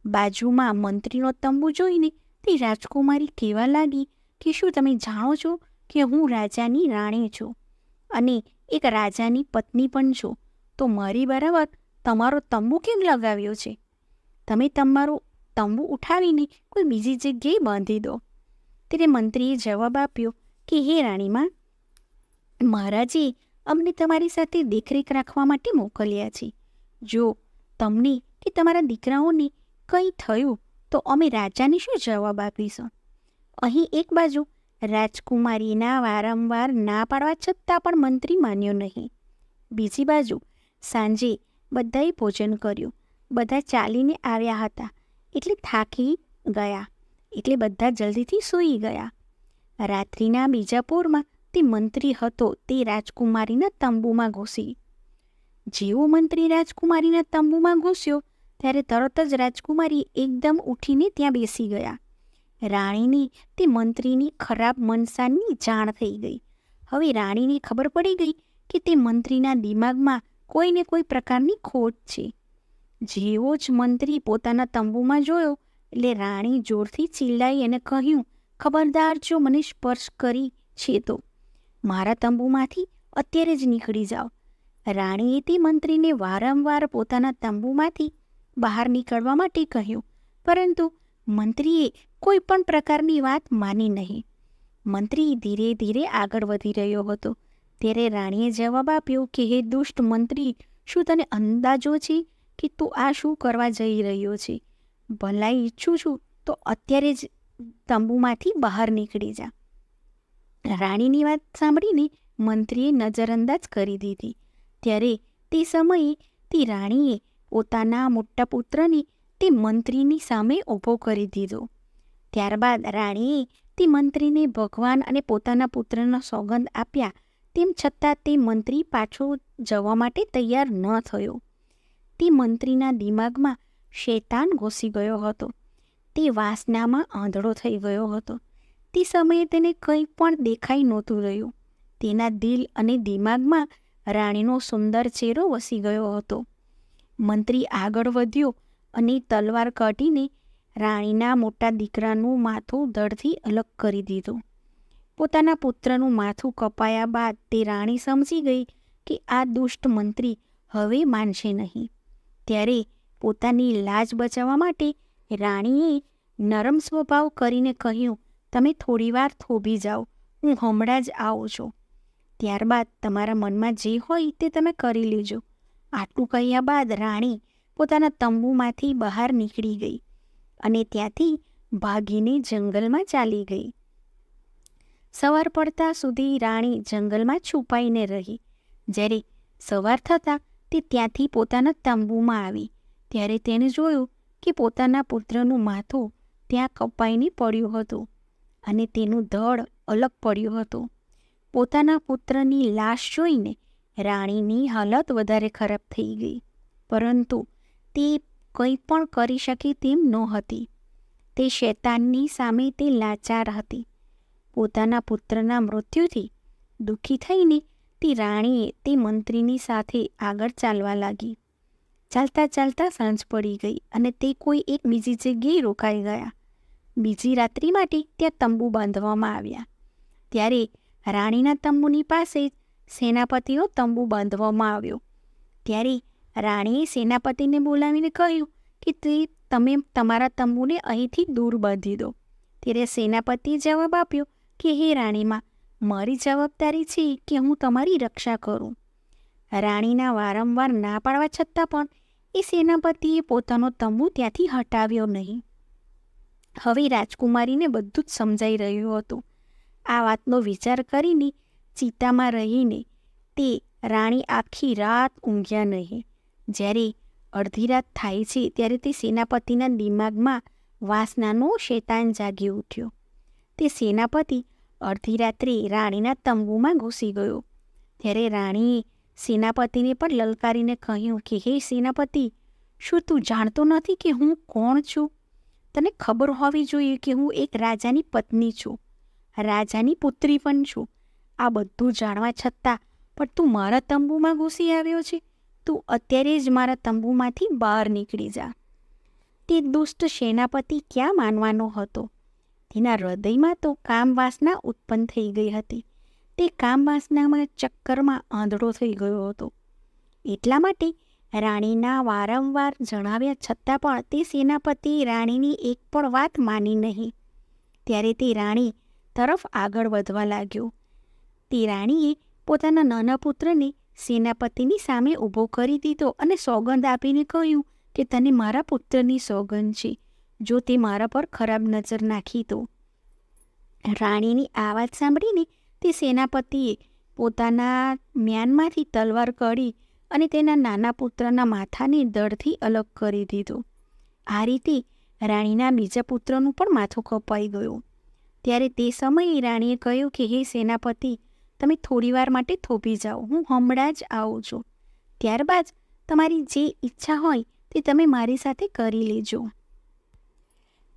બાજુમાં મંત્રીનો તંબુ જોઈને તે રાજકુમારી કહેવા લાગી કે શું તમે જાણો છો કે હું રાજાની રાણી છું અને એક રાજાની પત્ની પણ છું, તો મારી બરાબર તમારો તંબુ કેમ લગાવ્યો છે? તમે તમારો તંબુ ઉઠાવીને કોઈ બીજી જગ્યાએ બાંધી દો. ત્યારે મંત્રીએ જવાબ આપ્યો કે હે રાણીમાં, મહારાજે અમને તમારી સાથે દેખરેખ રાખવા માટે મોકલ્યા છે. જો તમને કે તમારા દીકરાઓને કંઈ થયું તો અમે રાજાને શું જવાબ આપીશું? અહીં એક બાજુ રાજકુમારીના વારંવાર ના પાડવા છતાં પણ મંત્રી માન્યો નહીં. બીજી બાજુ સાંજે બધાએ ભોજન કર્યું. બધા ચાલીને આવ્યા હતા એટલે થાકી ગયા, એટલે બધા જલ્દીથી સૂઈ ગયા. રાત્રિના બીજા પોરમાં તે મંત્રી હતો તે રાજકુમારીના તંબુમાં ઘૂસી. જેવો મંત્રી રાજકુમારીના તંબુમાં ઘૂસ્યો ત્યારે તરત જ રાજકુમારી એકદમ ઉઠીને ત્યાં બેસી ગયા. રાણીને તે મંત્રીની ખરાબ મનસાની જાણ થઈ ગઈ. હવે રાણીને ખબર પડી ગઈ કે તે મંત્રીના દિમાગમાં કોઈને કોઈ પ્રકારની ખોટ છે. જેવો જ મંત્રી પોતાના તંબુમાં જોયો એટલે રાણી જોરથી ચિલ્લાઈ અને કહ્યું, ખબરદાર, જો મને સ્પર્શ કરી છે તો મારા તંબુમાંથી અત્યારે જ નીકળી જાઓ. રાણીએ તે મંત્રીને વારંવાર પોતાના તંબુમાંથી બહાર નીકળવા માટે કહ્યું, પરંતુ મંત્રીએ કોઈ પણ પ્રકારની વાત માની નહીં. મંત્રી ધીરે ધીરે આગળ વધી રહ્યો હતો. ત્યારે રાણીએ જવાબ આપ્યો કે હે દુષ્ટ મંત્રી, શું તને અંદાજો છે કે તું આ શું કરવા જઈ રહ્યો છે? ભલાઈ ઈચ્છું છું તો અત્યારે જ તંબુમાંથી બહાર નીકળી જા. રાણીની વાત સાંભળીને મંત્રીએ નજરઅંદાજ કરી દીધી. ત્યારે તે સમયે તે રાણીએ પોતાના મોટા પુત્રને તે મંત્રીની સામે ઊભો કરી દીધો. ત્યારબાદ રાણીએ તે મંત્રીને ભગવાન અને પોતાના પુત્રનો સોગંદ આપ્યા, તેમ છતાં તે મંત્રી પાછો જવા માટે તૈયાર ન થયો. તે મંત્રીના દિમાગમાં શૈતાન ઘૂસી ગયો હતો. તે વાસનામાં આંધળો થઈ ગયો હતો. તે સમયે તેને કંઈ પણ દેખાઈ નહોતું રહ્યું. તેના દિલ અને દિમાગમાં રાણીનો સુંદર ચહેરો વસી ગયો હતો. મંત્રી આગળ વધ્યો અને તલવાર કાઢીને રાણીના મોટા દીકરાનું માથું ધડથી અલગ કરી દીધું. પોતાના પુત્રનું માથું કપાયા બાદ તે રાણી સમજી ગઈ કે આ દુષ્ટ મંત્રી હવે માનશે નહીં. ત્યારે પોતાની લાજ બચાવવા માટે રાણીએ નરમ સ્વભાવ કરીને કહ્યું, તમે થોડીવાર થોભી જાઓ, હું હમણાં જ આવું છું. ત્યારબાદ તમારા મનમાં જે હોય તે તમે કરી લેજો. આટલું કહ્યા બાદ રાણી પોતાના તંબુમાંથી બહાર નીકળી ગઈ અને ત્યાંથી ભાગીને જંગલમાં ચાલી ગઈ. સવાર પડતા સુધી રાણી જંગલમાં છુપાઈને રહી. જ્યારે સવાર થતાં તે ત્યાંથી પોતાના તંબુમાં આવી ત્યારે તેણે જોયું કે પોતાના પુત્રનું માથું ત્યાં કપાઈને પડ્યું હતું અને તેનું ધડ અલગ પડ્યું હતું. પોતાના પુત્રની લાશ જોઈને રાણીની હાલત વધારે ખરાબ થઈ ગઈ, પરંતુ તે કંઈ પણ કરી શકે તેમ નહોતી. તે શૈતાનની સામે તે લાચાર હતી. પોતાના પુત્રના મૃત્યુથી દુઃખી થઈને તે રાણીએ તે મંત્રીની સાથે આગળ ચાલવા લાગી. ચાલતા ચાલતા સાંજ પડી ગઈ અને તે કોઈ એક બીજી જગ્યાએ રોકાઈ ગયા. બીજી રાત્રિ માટે ત્યાં તંબુ બાંધવામાં આવ્યા. ત્યારે રાણીના તંબુની પાસે જ સેનાપતિનો તંબુ બાંધવામાં આવ્યો. ત્યારે રાણીએ સેનાપતિને બોલાવીને કહ્યું કે તમે તમારા તંબુને અહીંથી દૂર બાંધી દો. ત્યારે સેનાપતિએ જવાબ આપ્યો કે હે રાણીમાં, મારી જવાબદારી છે કે હું તમારી રક્ષા કરું. રાણીના વારંવાર ના પાડવા છતાં પણ એ સેનાપતિએ પોતાનો તંબુ ત્યાંથી હટાવ્યો નહીં. હવે રાજકુમારીને બધું જ સમજાઈ રહ્યું હતું. આ વાતનો વિચાર કરીને ચિંતામાં રહીને તે રાણી આખી રાત ઊંઘ્યા નહીં. જ્યારે અડધી રાત થાય છે ત્યારે તે સેનાપતિના દિમાગમાં વાસનાનો શૈતાન જાગી ઉઠ્યો. તે સેનાપતિ અડધી રાત્રે રાણીના તંબુમાં ઘૂસી ગયો. ત્યારે રાણીએ સેનાપતિને પણ લલકારીને કહ્યું કે હે સેનાપતિ, શું તું જાણતો નથી કે હું કોણ છું? તને ખબર હોવી જોઈએ કે હું એક રાજાની પત્ની છું, રાજાની પુત્રી પણ છું. આ બધું જાણવા છતાં પણ તું મારા તંબુમાં ઘૂસી આવ્યો છે. તું અત્યારે જ મારા તંબુમાંથી બહાર નીકળી જા. તે દુષ્ટ સેનાપતિ ક્યાં માનવાનો હતો? તેના હૃદયમાં તો કામવાસના ઉત્પન્ન થઈ ગઈ હતી. તે કામવાસનામાં ચક્કરમાં આંધળો થઈ ગયો હતો. એટલા માટે રાણીના વારંવાર જણાવ્યા છતાં પણ તે સેનાપતિ રાણીની એક પણ વાત માની નહીં. ત્યારે તે રાણી તરફ આગળ વધવા લાગ્યો. તે રાણીએ પોતાના નાના પુત્રને સેનાપતિની સામે ઊભો કરી દીધો અને સોગંદ આપીને કહ્યું કે તને મારા પુત્રની સોગંદ છે, જો તે મારા પર ખરાબ નજર નાખી તો. રાણીની આ વાત સાંભળીને તે સેનાપતિએ પોતાના મ્યાનમાંથી તલવાર કાઢી અને તેના નાના પુત્રના માથાને ધડથી અલગ કરી દીધો. આ રીતે રાણીના બીજા પુત્રનું પણ માથું કપાઈ ગયું. ત્યારે તે સમયે રાણીએ કહ્યું કે હે સેનાપતિ, તમે થોડીવાર માટે થોભી જાઓ, હું હમણાં જ આવું છું. ત્યારબાદ તમારી જે ઈચ્છા હોય તે તમે મારી સાથે કરી લેજો.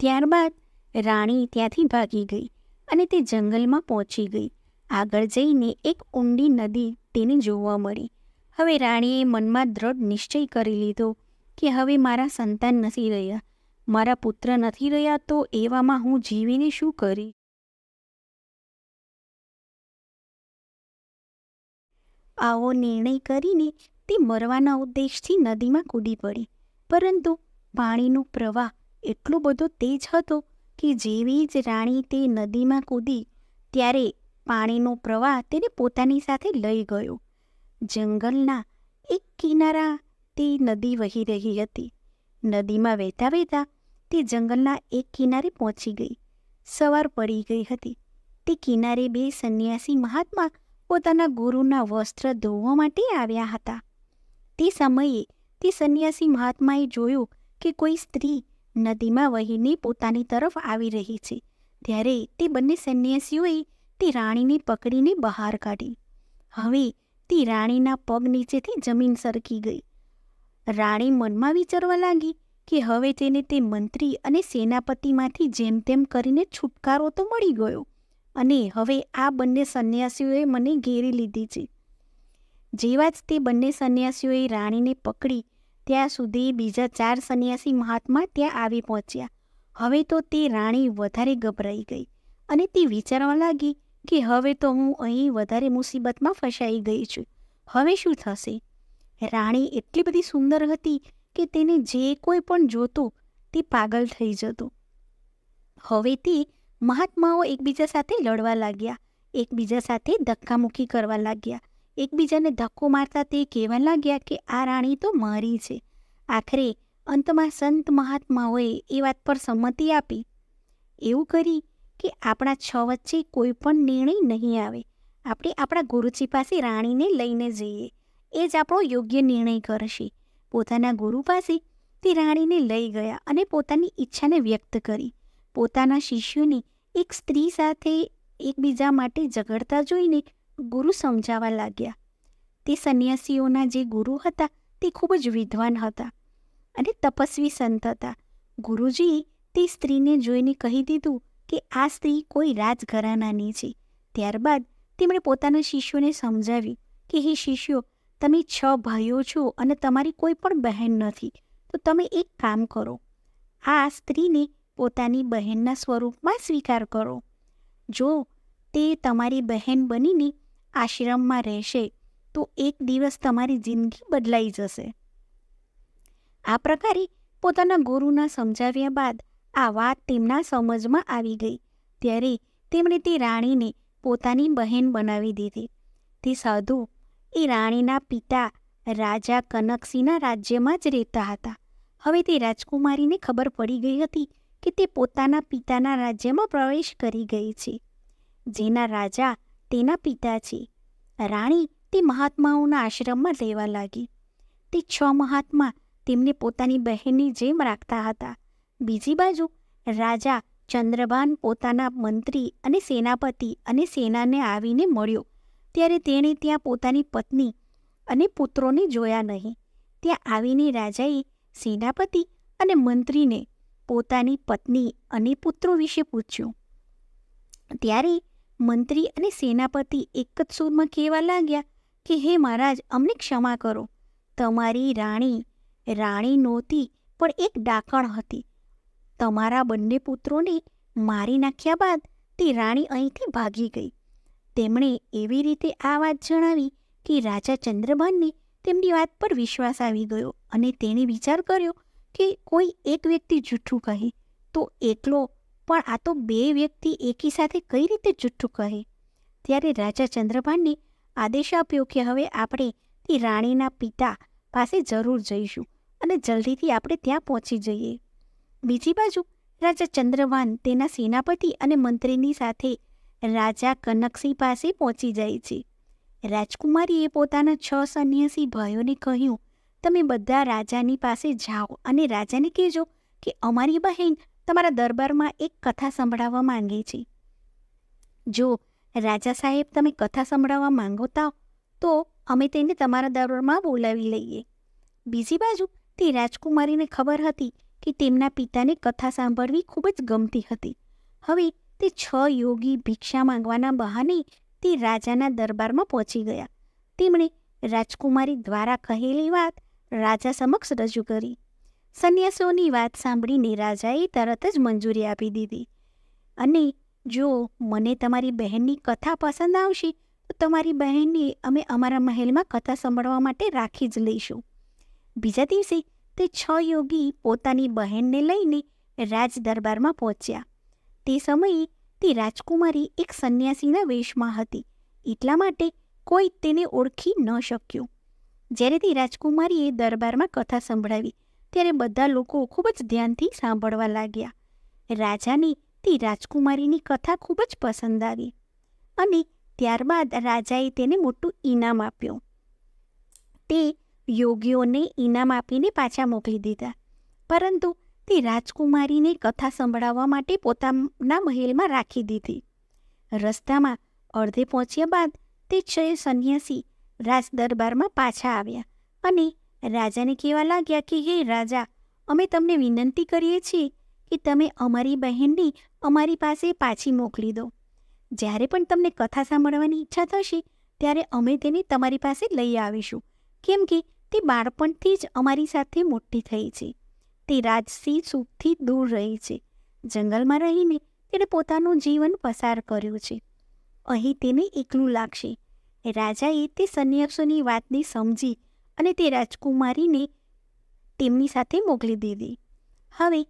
ત્યારબાદ રાણી ત્યાંથી ભાગી ગઈ અને તે જંગલમાં પહોંચી ગઈ. આગળ જઈને એક ઊંડી નદી તેને જોવા મળી. હવે રાણીએ મનમાં દ્રઢ નિશ્ચય કરી લીધો કે હવે મારા સંતાન નથી રહ્યા, મારા પુત્ર નથી રહ્યા, તો એવામાં હું જીવીને શું કરી? આવો નિર્ણય કરીને તે મરવાના ઉદ્દેશથી નદીમાં કૂદી પડી. પરંતુ પાણીનો પ્રવાહ એટલો બધો તેજ હતો કે જેવી જ રાણી તે નદીમાં કૂદી ત્યારે પાણીનો પ્રવાહ તેને પોતાની સાથે લઈ ગયો. જંગલના એક કિનારા તે નદી વહી રહી હતી. નદીમાં વહેતા વહેતા તે જંગલના એક કિનારે પહોંચી ગઈ. સવાર પડી ગઈ હતી. તે કિનારે બે સંન્યાસી મહાત્મા પોતાના ગુરુના વસ્ત્ર ધોવા માટે આવ્યા હતા. તે સમયે તે સંન્યાસી મહાત્માએ જોયું કે કોઈ સ્ત્રી નદીમાં વહીને પોતાની તરફ આવી રહી છે. ત્યારે તે બંને સંન્યાસીઓએ તે રાણીને પકડીને બહાર કાઢી. હવે તે રાણીના પગ નીચેથી જમીન સરકી ગઈ. રાણી મનમાં વિચારવા લાગી કે હવે તેને તે મંત્રી અને સેનાપતિમાંથી જેમ તેમ કરીને છુટકારો તો મળી ગયો, અને હવે આ બંને સંન્યાસીઓએ મને ઘેરી લીધી છે. જેવા જ તે બંને સંન્યાસીઓએ રાણીને પકડી ત્યાં સુધી બીજા 4 સંન્યાસી મહાત્મા ત્યાં આવી પહોંચ્યા. હવે તો તે રાણી વધારે ગભરાઈ ગઈ અને તે વિચારવા લાગી કે હવે તો હું અહીં વધારે મુસીબતમાં ફસાઈ ગઈ છું. હવે શું થશે? રાણી એટલી બધી સુંદર હતી કે તેને જે કોઈ પણ જોતું તે પાગલ થઈ જતું. હવે તે મહાત્માઓ એકબીજા સાથે લડવા લાગ્યા, એકબીજા સાથે ધક્કામુક્કી કરવા લાગ્યા. એકબીજાને ધક્કો મારતા તે કહેવા લાગ્યા કે આ રાણી તો મારી છે. આખરે અંતમાં સંત મહાત્માઓએ એ વાત પર સંમતિ આપી. એવું કરી કે આપણા 6 વચ્ચે કોઈ પણ નિર્ણય નહીં આવે. આપણે આપણા ગુરુજી પાસે રાણીને લઈને જઈએ, એ જ આપણો યોગ્ય નિર્ણય કરશે. પોતાના ગુરુ પાસે તે રાણીને લઈ ગયા અને પોતાની ઈચ્છાને વ્યક્ત કરી. પોતાના શિષ્યોને એક સ્ત્રી સાથે એકબીજા માટે ઝઘડતા જોઈને ગુરુ સમજાવવા લાગ્યા. તે સંન્યાસીઓના જે ગુરુ હતા તે ખૂબ જ વિદ્વાન હતા અને તપસ્વી સંત હતા. ગુરુજીએ તે સ્ત્રીને જોઈને કહી દીધું કે આ સ્ત્રી કોઈ રાજઘરાનાની છે. ત્યારબાદ તેમણે પોતાના શિષ્યોને સમજાવ્યું કે હે શિષ્યો, તમે 6 ભાઈઓ છો અને તમારી કોઈ પણ બહેન નથી, તો તમે એક કામ કરો, આ સ્ત્રીને પોતાની બહેનના સ્વરૂપમાં સ્વીકાર કરો. જો તે તમારી બહેન બનીને આશ્રમમાં રહેશે તો એક દિવસ તમારી જિંદગી બદલાઈ જશે. આ પ્રકારે પોતાના ગુરુના સમજાવ્યા બાદ આ વાત તેમના સમજમાં આવી ગઈ. ત્યારે તેમણે તે રાણીને પોતાની બહેન બનાવી દીધી. તે સાધુ એ રાણીના પિતા રાજા કનકસિંહના રાજ્યમાં જ રહેતા હતા. હવે તે રાજકુમારીને ખબર પડી ગઈ હતી કે તે પોતાના પિતાના રાજ્યમાં પ્રવેશ કરી ગઈ છે. જેના રાજા તેના પિતા છે. રાણી તે મહાત્માઓના આશ્રમમાં રહેવા લાગી. તે 6 મહાત્મા તેમને પોતાની બહેનની જેમ રાખતા હતા. બીજી બાજુ રાજા ચંદ્રભાન પોતાના મંત્રી અને સેનાપતિ અને સેનાને આવીને મળ્યો. ત્યારે તેણે ત્યાં પોતાની પત્ની અને પુત્રોને જોયા નહીં. ત્યાં આવીને રાજાએ સેનાપતિ અને મંત્રીને પોતાની પત્ની અને પુત્રો વિશે પૂછ્યું. ત્યારે મંત્રી અને સેનાપતિ એક જ સૂરમાં કહેવા લાગ્યા કે હે મહારાજ, અમને ક્ષમા કરો. તમારી રાણી નહોતી પણ એક ડાકણ હતી. તમારા બંને પુત્રોને મારી નાખ્યા બાદ તે રાણી અહીંથી ભાગી ગઈ. તેમણે એવી રીતે આ વાત જણાવી કે રાજા ચંદ્રભાનને તેમની વાત પર વિશ્વાસ આવી ગયો અને તેણે વિચાર કર્યો કે કોઈ એક વ્યક્તિ જૂઠું કહે તો એકલો, પણ આ તો 2 વ્યક્તિ એકી સાથે કઈ રીતે જૂઠું કહે. ત્યારે રાજા ચંદ્રભાનને આદેશ આપ્યો કે હવે આપણે તે રાણીના પિતા પાસે જરૂર જઈશું અને જલ્દીથી આપણે ત્યાં પહોંચી જઈએ. બીજી બાજુ રાજા ચંદ્રભાન તેના સેનાપતિ અને મંત્રીની સાથે રાજા કનકસિંહ પાસે પહોંચી જાય છે. રાજકુમારીએ પોતાના 6 સંન્યાસી ભાઈઓને કહ્યું, તમે બધા રાજાની પાસે જાઓ અને રાજાને કહેજો કે અમારી બહેન તમારા દરબારમાં એક કથા સંભળાવવા માંગે છે. જો રાજા સાહેબ તમે કથા સંભળાવવા માંગતા તો અમે તેને તમારા દરબારમાં બોલાવી લઈએ. બીજી બાજુ તે રાજકુમારીને ખબર હતી કે તેમના પિતાને કથા સાંભળવી ખૂબ જ ગમતી હતી. હવે તે 6 યોગી ભિક્ષા માંગવાના બહાને તે રાજાના દરબારમાં પહોંચી ગયા. તેમણે રાજકુમારી દ્વારા કહેલી વાત રાજા સમક્ષ રજૂ કરી. સંન્યાસીઓની વાત સાંભળીને રાજાએ તરત જ મંજૂરી આપી દીધી અને જો મને તમારી બહેનની કથા પસંદ આવશે તો તમારી બહેનને અમે અમારા મહેલમાં કથા સાંભળવા માટે રાખી જ લઈશું. બીજા દિવસે તે 6 યોગી પોતાની બહેનને લઈને રાજ દરબારમાં પહોંચ્યા. તે સમયે તે રાજકુમારી એક સંન્યાસીના વેશમાં હતી, એટલા માટે કોઈ તેને ઓળખી ન શક્યું. જ્યારે તે રાજકુમારીએ દરબારમાં કથા સંભળાવી ત્યારે બધા લોકો ખૂબ જ ધ્યાનથી સાંભળવા લાગ્યા. રાજાને તે રાજકુમારીની કથા ખૂબ જ પસંદ આવી અને ત્યારબાદ રાજાએ તેને મોટું ઇનામ આપ્યું. તે યોગીઓને ઇનામ આપીને પાછા મોકલી દીધા પરંતુ તે રાજકુમારીને કથા સંભળાવવા માટે પોતાના મહેલમાં રાખી દીધી. રસ્તામાં અડધે પહોંચ્યા બાદ તે 6 સંન્યાસી રાજ દરબારમાં પાછા આવ્યા અને રાજાને કહેવા લાગ્યા કે હે રાજા, અમે તમને વિનંતી કરીએ છીએ કે તમે અમારી બહેનને અમારી પાસે પાછી મોકલી દો. જ્યારે પણ તમને કથા સાંભળવાની ઈચ્છા થશે ત્યારે અમે તેને તમારી પાસે લઈ આવીશું, કેમ કે તે બાળપણથી જ અમારી સાથે મોટી થઈ છે. તે રાજસી સુખથી દૂર રહી છે. જંગલમાં રહીને તેણે પોતાનું જીવન પસાર કર્યું છે. અહીં તેને એકલું લાગશે. રાજાએ તે સંન્યાસીઓની વાતને સમજી અને તે રાજકુમારીને તેમની સાથે મોકલી દીધી. હવે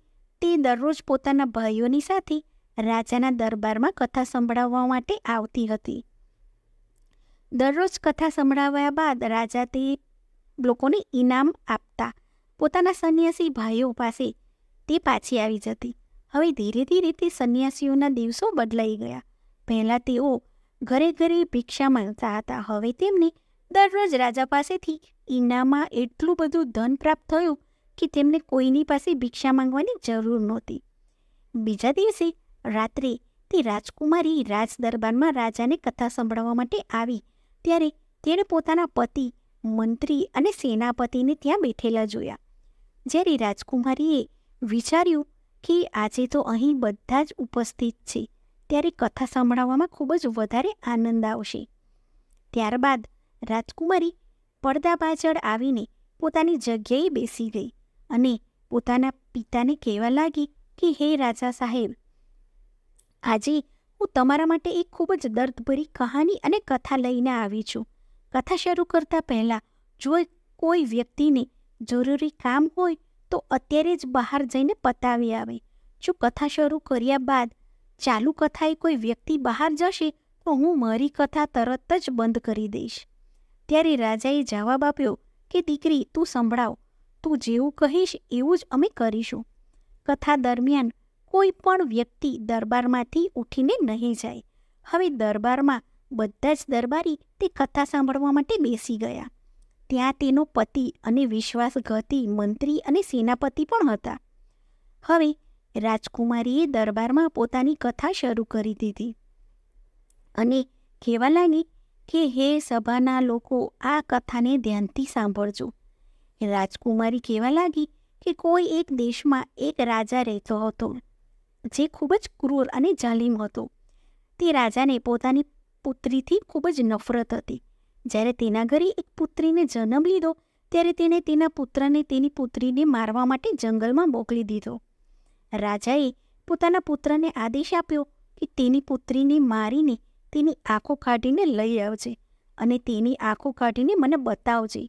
તે દરરોજ પોતાના ભાઈઓની સાથે રાજાના દરબારમાં કથા સંભળાવવા માટે આવતી હતી. દરરોજ કથા સંભળાવ્યા બાદ રાજા તે લોકોને ઇનામ આપતા પોતાના સંન્યાસી ભાઈઓ પાસે તે પાછી આવી જતી. હવે ધીરે ધીરે તે સંન્યાસીઓના દિવસો બદલાઈ ગયા. પહેલાં તેઓ ઘરે ઘરે ભિક્ષા માંગતા હતા. હવે તેમને દરરોજ રાજા પાસેથી ઇનામમાં એટલું બધું ધન પ્રાપ્ત થયું કે તેમને કોઈની પાસે ભિક્ષા માંગવાની જરૂર નહોતી. બીજા દિવસે રાત્રે તે રાજકુમારી રાજ દરબારમાં રાજાને કથા સંભળાવવા માટે આવી ત્યારે તેણે પોતાના પતિ, મંત્રી અને સેનાપતિને ત્યાં બેઠેલા જોયા. જ્યારે રાજકુમારીએ વિચાર્યું કે આજે તો અહીં બધા જ ઉપસ્થિત છે, ત્યારે કથા સંભળાવવામાં ખૂબ જ વધારે આનંદ આવશે. ત્યારબાદ રાજકુમારી પડદા પાછળ આવીને પોતાની જગ્યાએ બેસી ગઈ અને પોતાના પિતાને કહેવા લાગી કે હે રાજા સાહેબ, આજે હું તમારા માટે એક ખૂબ જ દર્દભરી કહાની અને કથા લઈને આવી છું. કથા શરૂ કરતાં પહેલાં જો કોઈ વ્યક્તિને જરૂરી કામ હોય તો અત્યારે જ બહાર જઈને પતાવી આવે. જો કથા શરૂ કર્યા બાદ ચાલુ કથાએ કોઈ વ્યક્તિ બહાર જશે તો હું મારી કથા તરત જ બંધ કરી દઈશ. ત્યારે રાજાએ જવાબ આપ્યો કે દીકરી, તું સંભળાવ. તું જેવું કહીશ એવું જ અમે કરીશું. કથા દરમિયાન કોઈ પણ વ્યક્તિ દરબારમાંથી ઉઠીને નહીં જાય. હવે દરબારમાં બધા જ દરબારી તે કથા સાંભળવા માટે બેસી ગયા. ત્યાં તેનો પતિ અને વિશ્વાસઘાતી મંત્રી અને સેનાપતિ પણ હતા. હવે રાજકુમારીએ દરબારમાં પોતાની કથા શરૂ કરી દીધી અને કહેવા લાગી કે હે સભાના લોકો, આ કથાને ધ્યાનથી સાંભળજો. રાજકુમારી કહેવા લાગી કે કોઈ એક દેશમાં એક રાજા રહેતો હતો જે ખૂબ જ ક્રૂર અને જાલિમ હતો. તે રાજાને પોતાની પુત્રીથી ખૂબ જ નફરત હતી. જ્યારે તેના ઘરે એક પુત્રીને જન્મ લીધો ત્યારે તેણે તેના પુત્રને તેની પુત્રીને મારવા માટે જંગલમાં મોકલી દીધો. રાજાએ પોતાના પુત્રને આદેશ આપ્યો કે તેની પુત્રીને મારીને તેની આંખો કાઢીને લઈ આવજે અને તેની આંખો કાઢીને મને બતાવજે.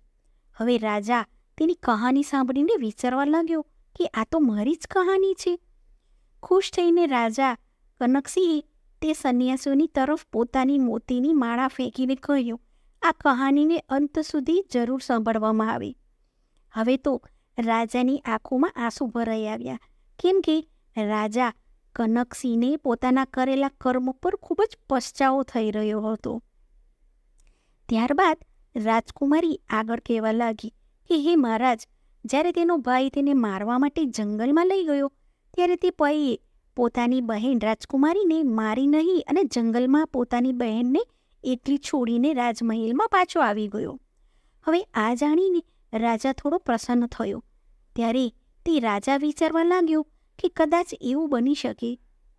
હવે રાજા તેની કહાની સાંભળીને વિચારવા લાગ્યો કે આ તો મારી જ કહાની છે. ખુશ થઈને રાજા કનકસિંહે તે સંન્યાસીઓની તરફ પોતાની મોતીની માળા ફેંકીને કહ્યું, આ કહાનીને અંત સુધી જરૂર સાંભળવામાં આવે. હવે તો રાજાની આંખોમાં આંસુ ભરાઈ આવ્યા, કેમ કે રાજા કનકસિંહને પોતાના કરેલા કર્મ પર ખૂબ જ પછતાવો થઈ રહ્યો હતો. ત્યારબાદ રાજકુમારી આગળ કહેવા લાગી કે હે મહારાજ, જ્યારે તેનો ભાઈ તેને મારવા માટે જંગલમાં લઈ ગયો ત્યારે તે ભાઈએ પોતાની બહેન રાજકુમારીને મારી નહીં અને જંગલમાં પોતાની બહેનને એકલી છોડીને રાજમહેલમાં પાછો આવી ગયો. હવે આ જાણીને રાજા થોડો પ્રસન્ન થયો. ત્યારે તે રાજા વિચારવા લાગ્યો કે કદાચ એવું બની શકે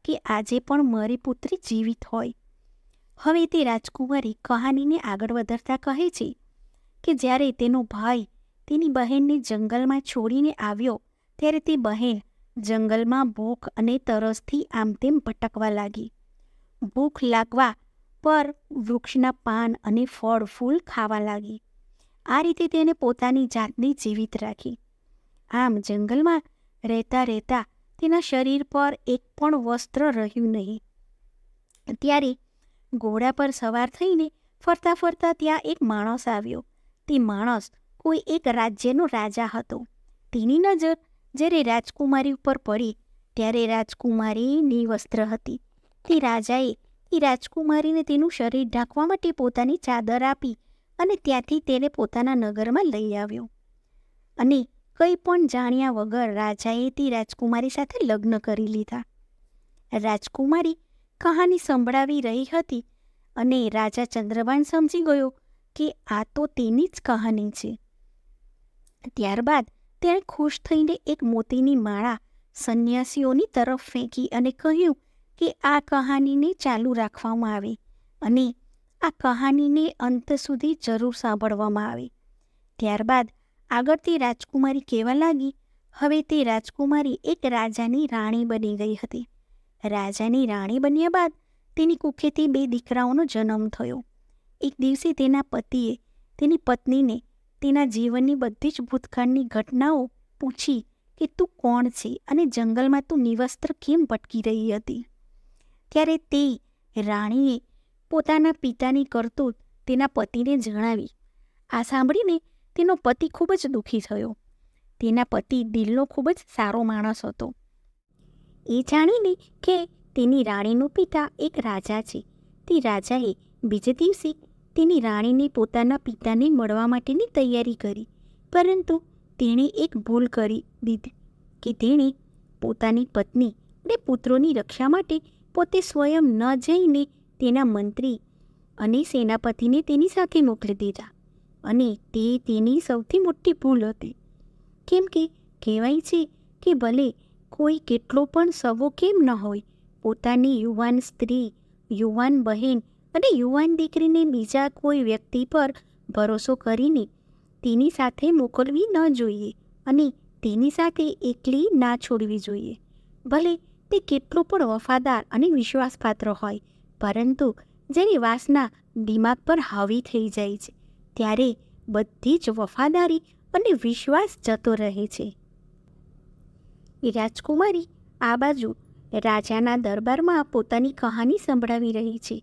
કે આજે પણ મારી પુત્રી જીવિત હોય. હવે તે રાજકુમારી કહાનીને આગળ વધારતા કહે છે કે જ્યારે તેનો ભાઈ તેની બહેનને જંગલમાં છોડીને આવ્યો ત્યારે તે બહેન જંગલમાં ભૂખ અને તરસથી આમ તેમ ભટકવા લાગી. ભૂખ લાગવા પર વૃક્ષના પાન અને ફળ ફૂલ ખાવા લાગી. આ રીતે તેને પોતાની જાતને જીવિત રાખી. આમ જંગલમાં રહેતા રહેતા તેના શરીર પર એક પણ વસ્ત્ર રહ્યું નહીં. ત્યારે ઘોડા પર સવાર થઈને ફરતા ફરતા ત્યાં એક માણસ આવ્યો. તે માણસ કોઈ એક રાજ્યનો રાજા હતો. તેની નજર જ્યારે રાજકુમારી ઉપર પડી ત્યારે રાજકુમારી નિવસ્ત્ર હતી. તે રાજાએ એ રાજકુમારીને તેનું શરીર ઢાંકવા માટે પોતાની ચાદર આપી અને ત્યાંથી તેને પોતાના નગરમાં લઈ આવ્યો અને કંઈ પણ જાણ્યા વગર રાજાએ તે રાજકુમારી સાથે લગ્ન કરી લીધા. રાજકુમારી કહાની સંભળાવી રહી હતી અને રાજા ચંદ્રભાન સમજી ગયો કે આ તો તેની જ કહાની છે. ત્યારબાદ તેણે ખુશ થઈને એક મોતીની માળા સંન્યાસીઓની તરફ ફેંકી અને કહ્યું કે આ કહાનીને ચાલુ રાખવામાં આવે અને આ કહાનીને અંત સુધી જરૂર સાંભળવામાં આવે. ત્યારબાદ આગળ તે રાજકુમારી કહેવા લાગી. હવે તે રાજકુમારી એક રાજાની રાણી બની ગઈ હતી. રાજાની રાણી બન્યા બાદ તેની કુખેથી 2 દીકરાઓનો જન્મ થયો. એક દિવસે તેના પતિએ તેની પત્નીને તેના જીવનની બધી જ ભૂતકાળની ઘટનાઓ પૂછી કે તું કોણ છે અને જંગલમાં તું નિવસ્ત્ર કેમ ભટકી રહી હતી. ત્યારે તે રાણીએ પોતાના પિતાની કરતૂત તેના પતિને જણાવી. આ સાંભળીને તેનો પતિ ખૂબ જ દુઃખી થયો. તેના પતિ દિલનો ખૂબ જ સારો માણસ હતો. એ જાણીને કે તેની રાણીનો પિતા એક રાજા છે, તે રાજાએ બીજે દિવસે તેની રાણીને પોતાના પિતાને મળવા માટેની તૈયારી કરી. પરંતુ તેણે એક ભૂલ કરી દીધી કે તેણે પોતાની પત્ની અને પુત્રોની રક્ષા માટે પોતે સ્વયં ન જઈને તેના મંત્રી અને સેનાપતિને તેની સાથે મોકલી દીધા. અને તે તેની સૌથી મોટી ભૂલ હતી. કેમ કે કહેવાય છે કે ભલે કોઈ કેટલો પણ સવો કેમ ન હોય, પોતાની યુવાન સ્ત્રી, યુવાન બહેન અને યુવાન દીકરીને બીજા કોઈ વ્યક્તિ પર ભરોસો કરીને તેની સાથે મોકલવી ન જોઈએ અને તેની સાથે એકલી ના છોડવી જોઈએ. ભલે તે કેટલો પણ વફાદાર અને વિશ્વાસપાત્ર હોય, પરંતુ જેની વાસના દિમાગ પર હાવી થઈ જાય છે ત્યારે બધી જ વફાદારી અને વિશ્વાસ જતો રહે છે. રાજકુમારી આ બાજુ રાજાના દરબારમાં પોતાની કહાની સંભળાવી રહી છે.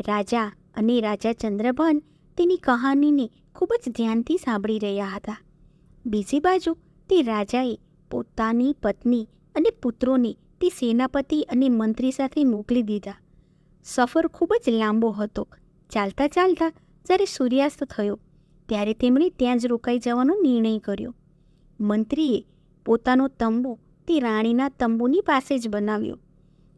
રાજા અને રાજા ચંદ્રભાન તેની કહાનીને ખૂબ જ ધ્યાનથી સાંભળી રહ્યા હતા. બીજી બાજુ તે રાજાએ પોતાની પત્ની અને પુત્રોને તે સેનાપતિ અને મંત્રી સાથે મોકલી દીધા. સફર ખૂબ જ લાંબો હતો. ચાલતા ચાલતા જ્યારે સૂર્યાસ્ત થયો ત્યારે તેમણે ત્યાં જ રોકાઈ જવાનો નિર્ણય કર્યો. મંત્રીએ પોતાનો તંબુ તે રાણીના તંબુની પાસે જ બનાવ્યો.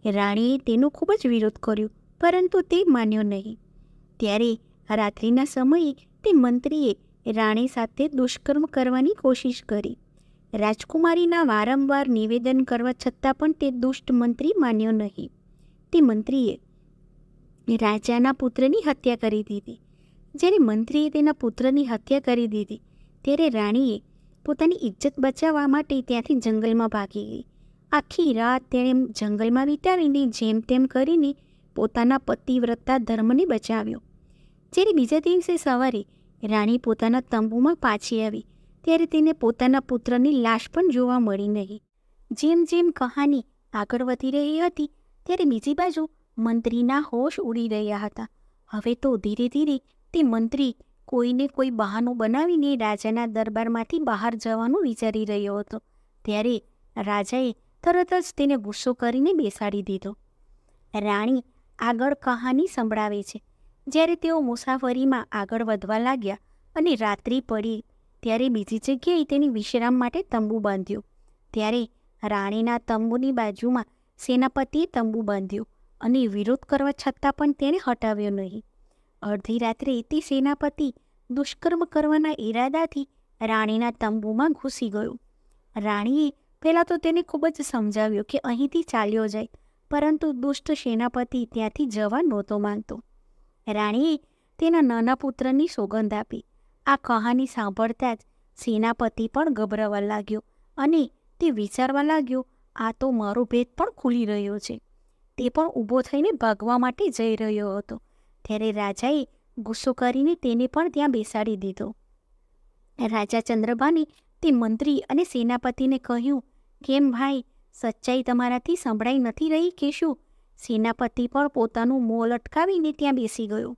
રાણીએ તેનો ખૂબ જ વિરોધ કર્યો, પરંતુ તે માન્યો નહીં. ત્યારે રાત્રિના સમયે તે મંત્રીએ રાણી સાથે દુષ્કર્મ કરવાની કોશિશ કરી. રાજકુમારીના વારંવાર નિવેદન કરવા છતાં પણ તે દુષ્ટ મંત્રી માન્યો નહીં. તે મંત્રીએ રાજાના પુત્રની હત્યા કરી દીધી. જ્યારે મંત્રીએ તેના પુત્રની હત્યા કરી દીધી ત્યારે રાણીએ પોતાની ઇજ્જત બચાવવા માટે ત્યાંથી જંગલમાં ભાગી ગઈ. આખી રાત તેણે જંગલમાં વિતાવીને જેમ તેમ કરીને પોતાના પતિવ્રતા ધર્મને બચાવ્યો. જ્યારે બીજા દિવસે સવારે રાણી પોતાના તંબુમાં પાછી આવી ત્યારે તેને પોતાના પુત્રની લાશ પણ જોવા મળી નહીં. જેમ જેમ કહાની આગળ વધી રહી હતી ત્યારે બીજી બાજુ મંત્રીના હોશ ઉડી રહ્યા હતા. હવે તો ધીરે ધીરે તે મંત્રી કોઈને કોઈ બહાનું બનાવીને રાજાના દરબારમાંથી બહાર જવાનું વિચારી રહ્યો હતો. ત્યારે રાજાએ તરત જ તેને ગુસ્સો કરીને બેસાડી દીધો. રાણી આગળ કહાની સંભળાવે છે. જ્યારે તેઓ મુસાફરીમાં આગળ વધવા લાગ્યા અને રાત્રિ પડી ત્યારે બીજી જગ્યાએ તેની વિશ્રામ માટે તંબુ બાંધ્યો. ત્યારે રાણીના તંબુની બાજુમાં સેનાપતિએ તંબુ બાંધ્યો અને વિરોધ કરવા છતાં પણ તેણે હટાવ્યો નહીં. અડધી રાત્રે તે સેનાપતિ દુષ્કર્મ કરવાના ઈરાદાથી રાણીના તંબુમાં ઘૂસી ગયો. રાણીએ પહેલાં તો તેને ખૂબ જ સમજાવ્યો કે અહીંથી ચાલ્યો જાય, પરંતુ દુષ્ટ સેનાપતિ ત્યાંથી જવા નહોતો માંગતો. રાણીએ તેના નાના પુત્રની સોગંદ આપી. આ કહાની સાંભળતા જ સેનાપતિ પણ ગભરાવા લાગ્યો અને તે વિચારવા લાગ્યો, આ તો મારો ભેદ પણ ખુલી રહ્યો છે. તે પણ ઊભો થઈને ભાગવા માટે જઈ રહ્યો હતો. ત્યારે રાજાએ ગુસ્સો કરીને તેને પણ ત્યાં બેસાડી દીધો. રાજા ચંદ્રભાને તે મંત્રી અને સેનાપતિને કહ્યું, કેમ ભાઈ, સચ્ચાઈ તમારાથી સંભળાઈ નથી રહી કે શું? સેનાપતિ પણ પોતાનું મોં લટકાવીને ત્યાં બેસી ગયો.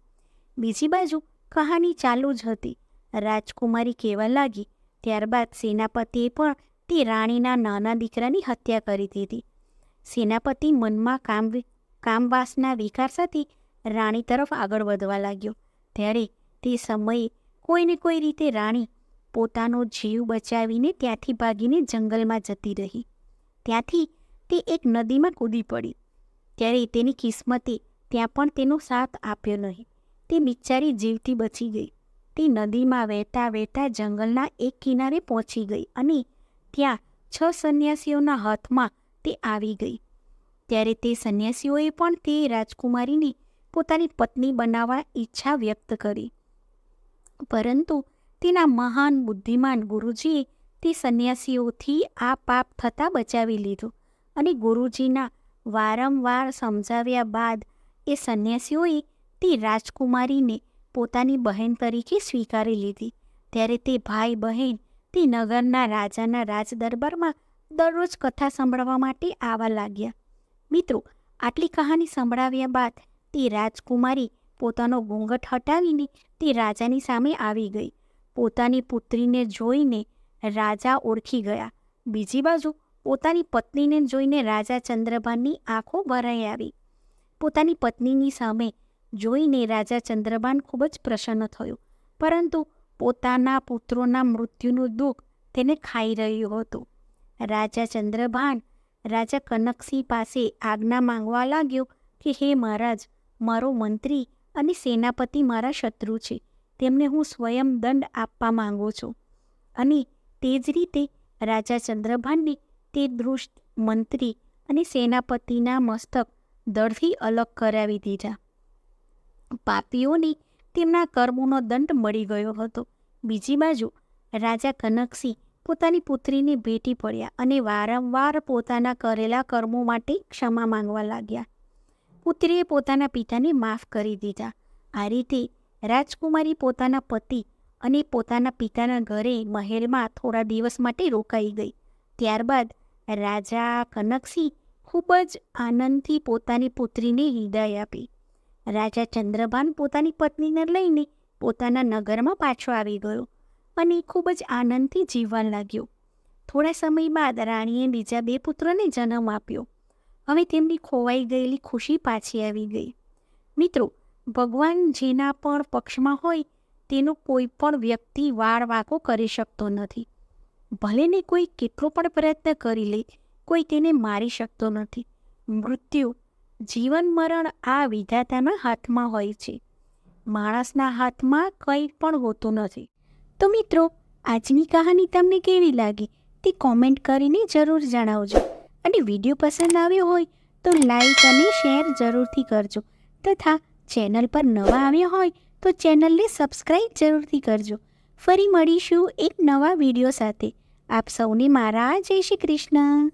બીજી બાજુ કહાની ચાલુ જ હતી. રાજકુમારી કહેવા લાગી. ત્યારબાદ સેનાપતિએ પણ તે રાણીના નાના દીકરાની હત્યા કરી દીધી. સેનાપતિ મનમાં કામવાસના વિકાર સાથે રાણી તરફ આગળ વધવા લાગ્યો. ત્યારે તે સમયે કોઈને કોઈ રીતે રાણી પોતાનો જીવ બચાવીને ત્યાંથી ભાગીને જંગલમાં જતી રહી. ત્યાંથી તે એક નદીમાં કૂદી પડી. ત્યારે તેની કિસ્મતે ત્યાં પણ તેનો સાથ આપ્યો નહીં. તે બિચારી જીવતી બચી ગઈ. તે નદીમાં વહેતા વહેતા જંગલના એક કિનારે પહોંચી ગઈ અને ત્યાં 6 સંન્યાસીઓના હાથમાં તે આવી ગઈ. ત્યારે તે સંન્યાસીઓએ પણ તે રાજકુમારીને પોતાની પત્ની બનાવવા ઈચ્છા વ્યક્ત કરી. પરંતુ તેના મહાન બુદ્ધિમાન ગુરુજીએ તે સંન્યાસીઓથી આ પાપ થતાં બચાવી લીધું અને ગુરુજીના વારંવાર સમજાવ્યા બાદ એ સંન્યાસીઓએ તે રાજકુમારીને પોતાની બહેન તરીકે સ્વીકારી લીધી. ત્યારે તે ભાઈ બહેન તે નગરના રાજાના રાજદરબારમાં દરરોજ કથા સાંભળવા માટે આવવા લાગ્યા. મિત્રો, આટલી કહાની સંભળાવ્યા બાદ તે રાજકુમારી પોતાનો ઘૂંઘટ હટાવીને તે રાજાની સામે આવી ગઈ. પોતાની પુત્રીને જોઈને રાજા ઓળખી ગયા. બીજી બાજુ પોતાની પત્નીને જોઈને રાજા ચંદ્રભાનની આંખો ભરાઈ આવી. પોતાની પત્નીની સામે જોઈને રાજા ચંદ્રભાન ખૂબ જ પ્રસન્ન થયો, પરંતુ પોતાના પુત્રોના મૃત્યુનું દુઃખ તેને ખાઈ રહ્યું હતું. રાજા ચંદ્રભાન રાજા કનકસિંહ પાસે આજ્ઞા માંગવા લાગ્યો કે હે મહારાજ, મારો મંત્રી અને સેનાપતિ મારા શત્રુ છે, તેમને હું સ્વયં દંડ આપવા માંગુ છું. અને તે જ રીતે રાજા ચંદ્રભાનને તે દુષ્ટ મંત્રી અને સેનાપતિના મસ્તક દળથી અલગ કરાવી દીધા. પાપીઓને તેમના કર્મોનો દંડ મળી ગયો હતો. બીજી બાજુ રાજા કનકસિંહ પોતાની પુત્રીને ભેટી પડ્યા અને વારંવાર પોતાના કરેલા કર્મો માટે ક્ષમા માંગવા લાગ્યા. પુત્રીએ પોતાના પિતાને માફ કરી દીધા. આ રીતે રાજકુમારી પોતાના પતિ અને પોતાના પિતાના ઘરે મહેલમાં થોડા દિવસ માટે રોકાઈ ગઈ. ત્યારબાદ રાજા કનકસિંહ ખૂબ જ આનંદથી પોતાની પુત્રીને વિદાય આપી. રાજા ચંદ્રભાન પોતાની પત્નીને લઈને પોતાના નગરમાં પાછો આવી ગયો અને ખૂબ જ આનંદથી જીવવા લાગ્યો. થોડા સમય બાદ રાણીએ બીજા 2 પુત્રોને જન્મ આપ્યો. હવે તેમની ખોવાઈ ગયેલી ખુશી પાછી આવી ગઈ. મિત્રો, ભગવાન જેના પણ પક્ષમાં હોય તેનો કોઈ પણ વ્યક્તિ વાળ વાંકો કરી શકતો નથી. ભલે ને કોઈ કેટલો પણ પ્રયત્ન કરી લે, કોઈ તેને મારી શકતો નથી. મૃત્યુ, જીવન મરણ આ વિધાતાના હાથમાં હોય છે. માણસના હાથમાં કંઈ પણ હોતું નથી. તો મિત્રો, આજની કહાની તમને કેવી લાગી તે કોમેન્ટ કરીને જરૂર જણાવજો. અને વિડીયો પસંદ આવ્યો હોય તો લાઈક અને શેર જરૂરથી કરજો. તથા ચેનલ પર નવા આવ્યા હોય તો ચેનલને સબસ્ક્રાઈબ જરૂરથી કરજો. ફરી મળીશું એક નવા વિડીયો સાથે. આપ સૌને મારા જય શ્રી કૃષ્ણ.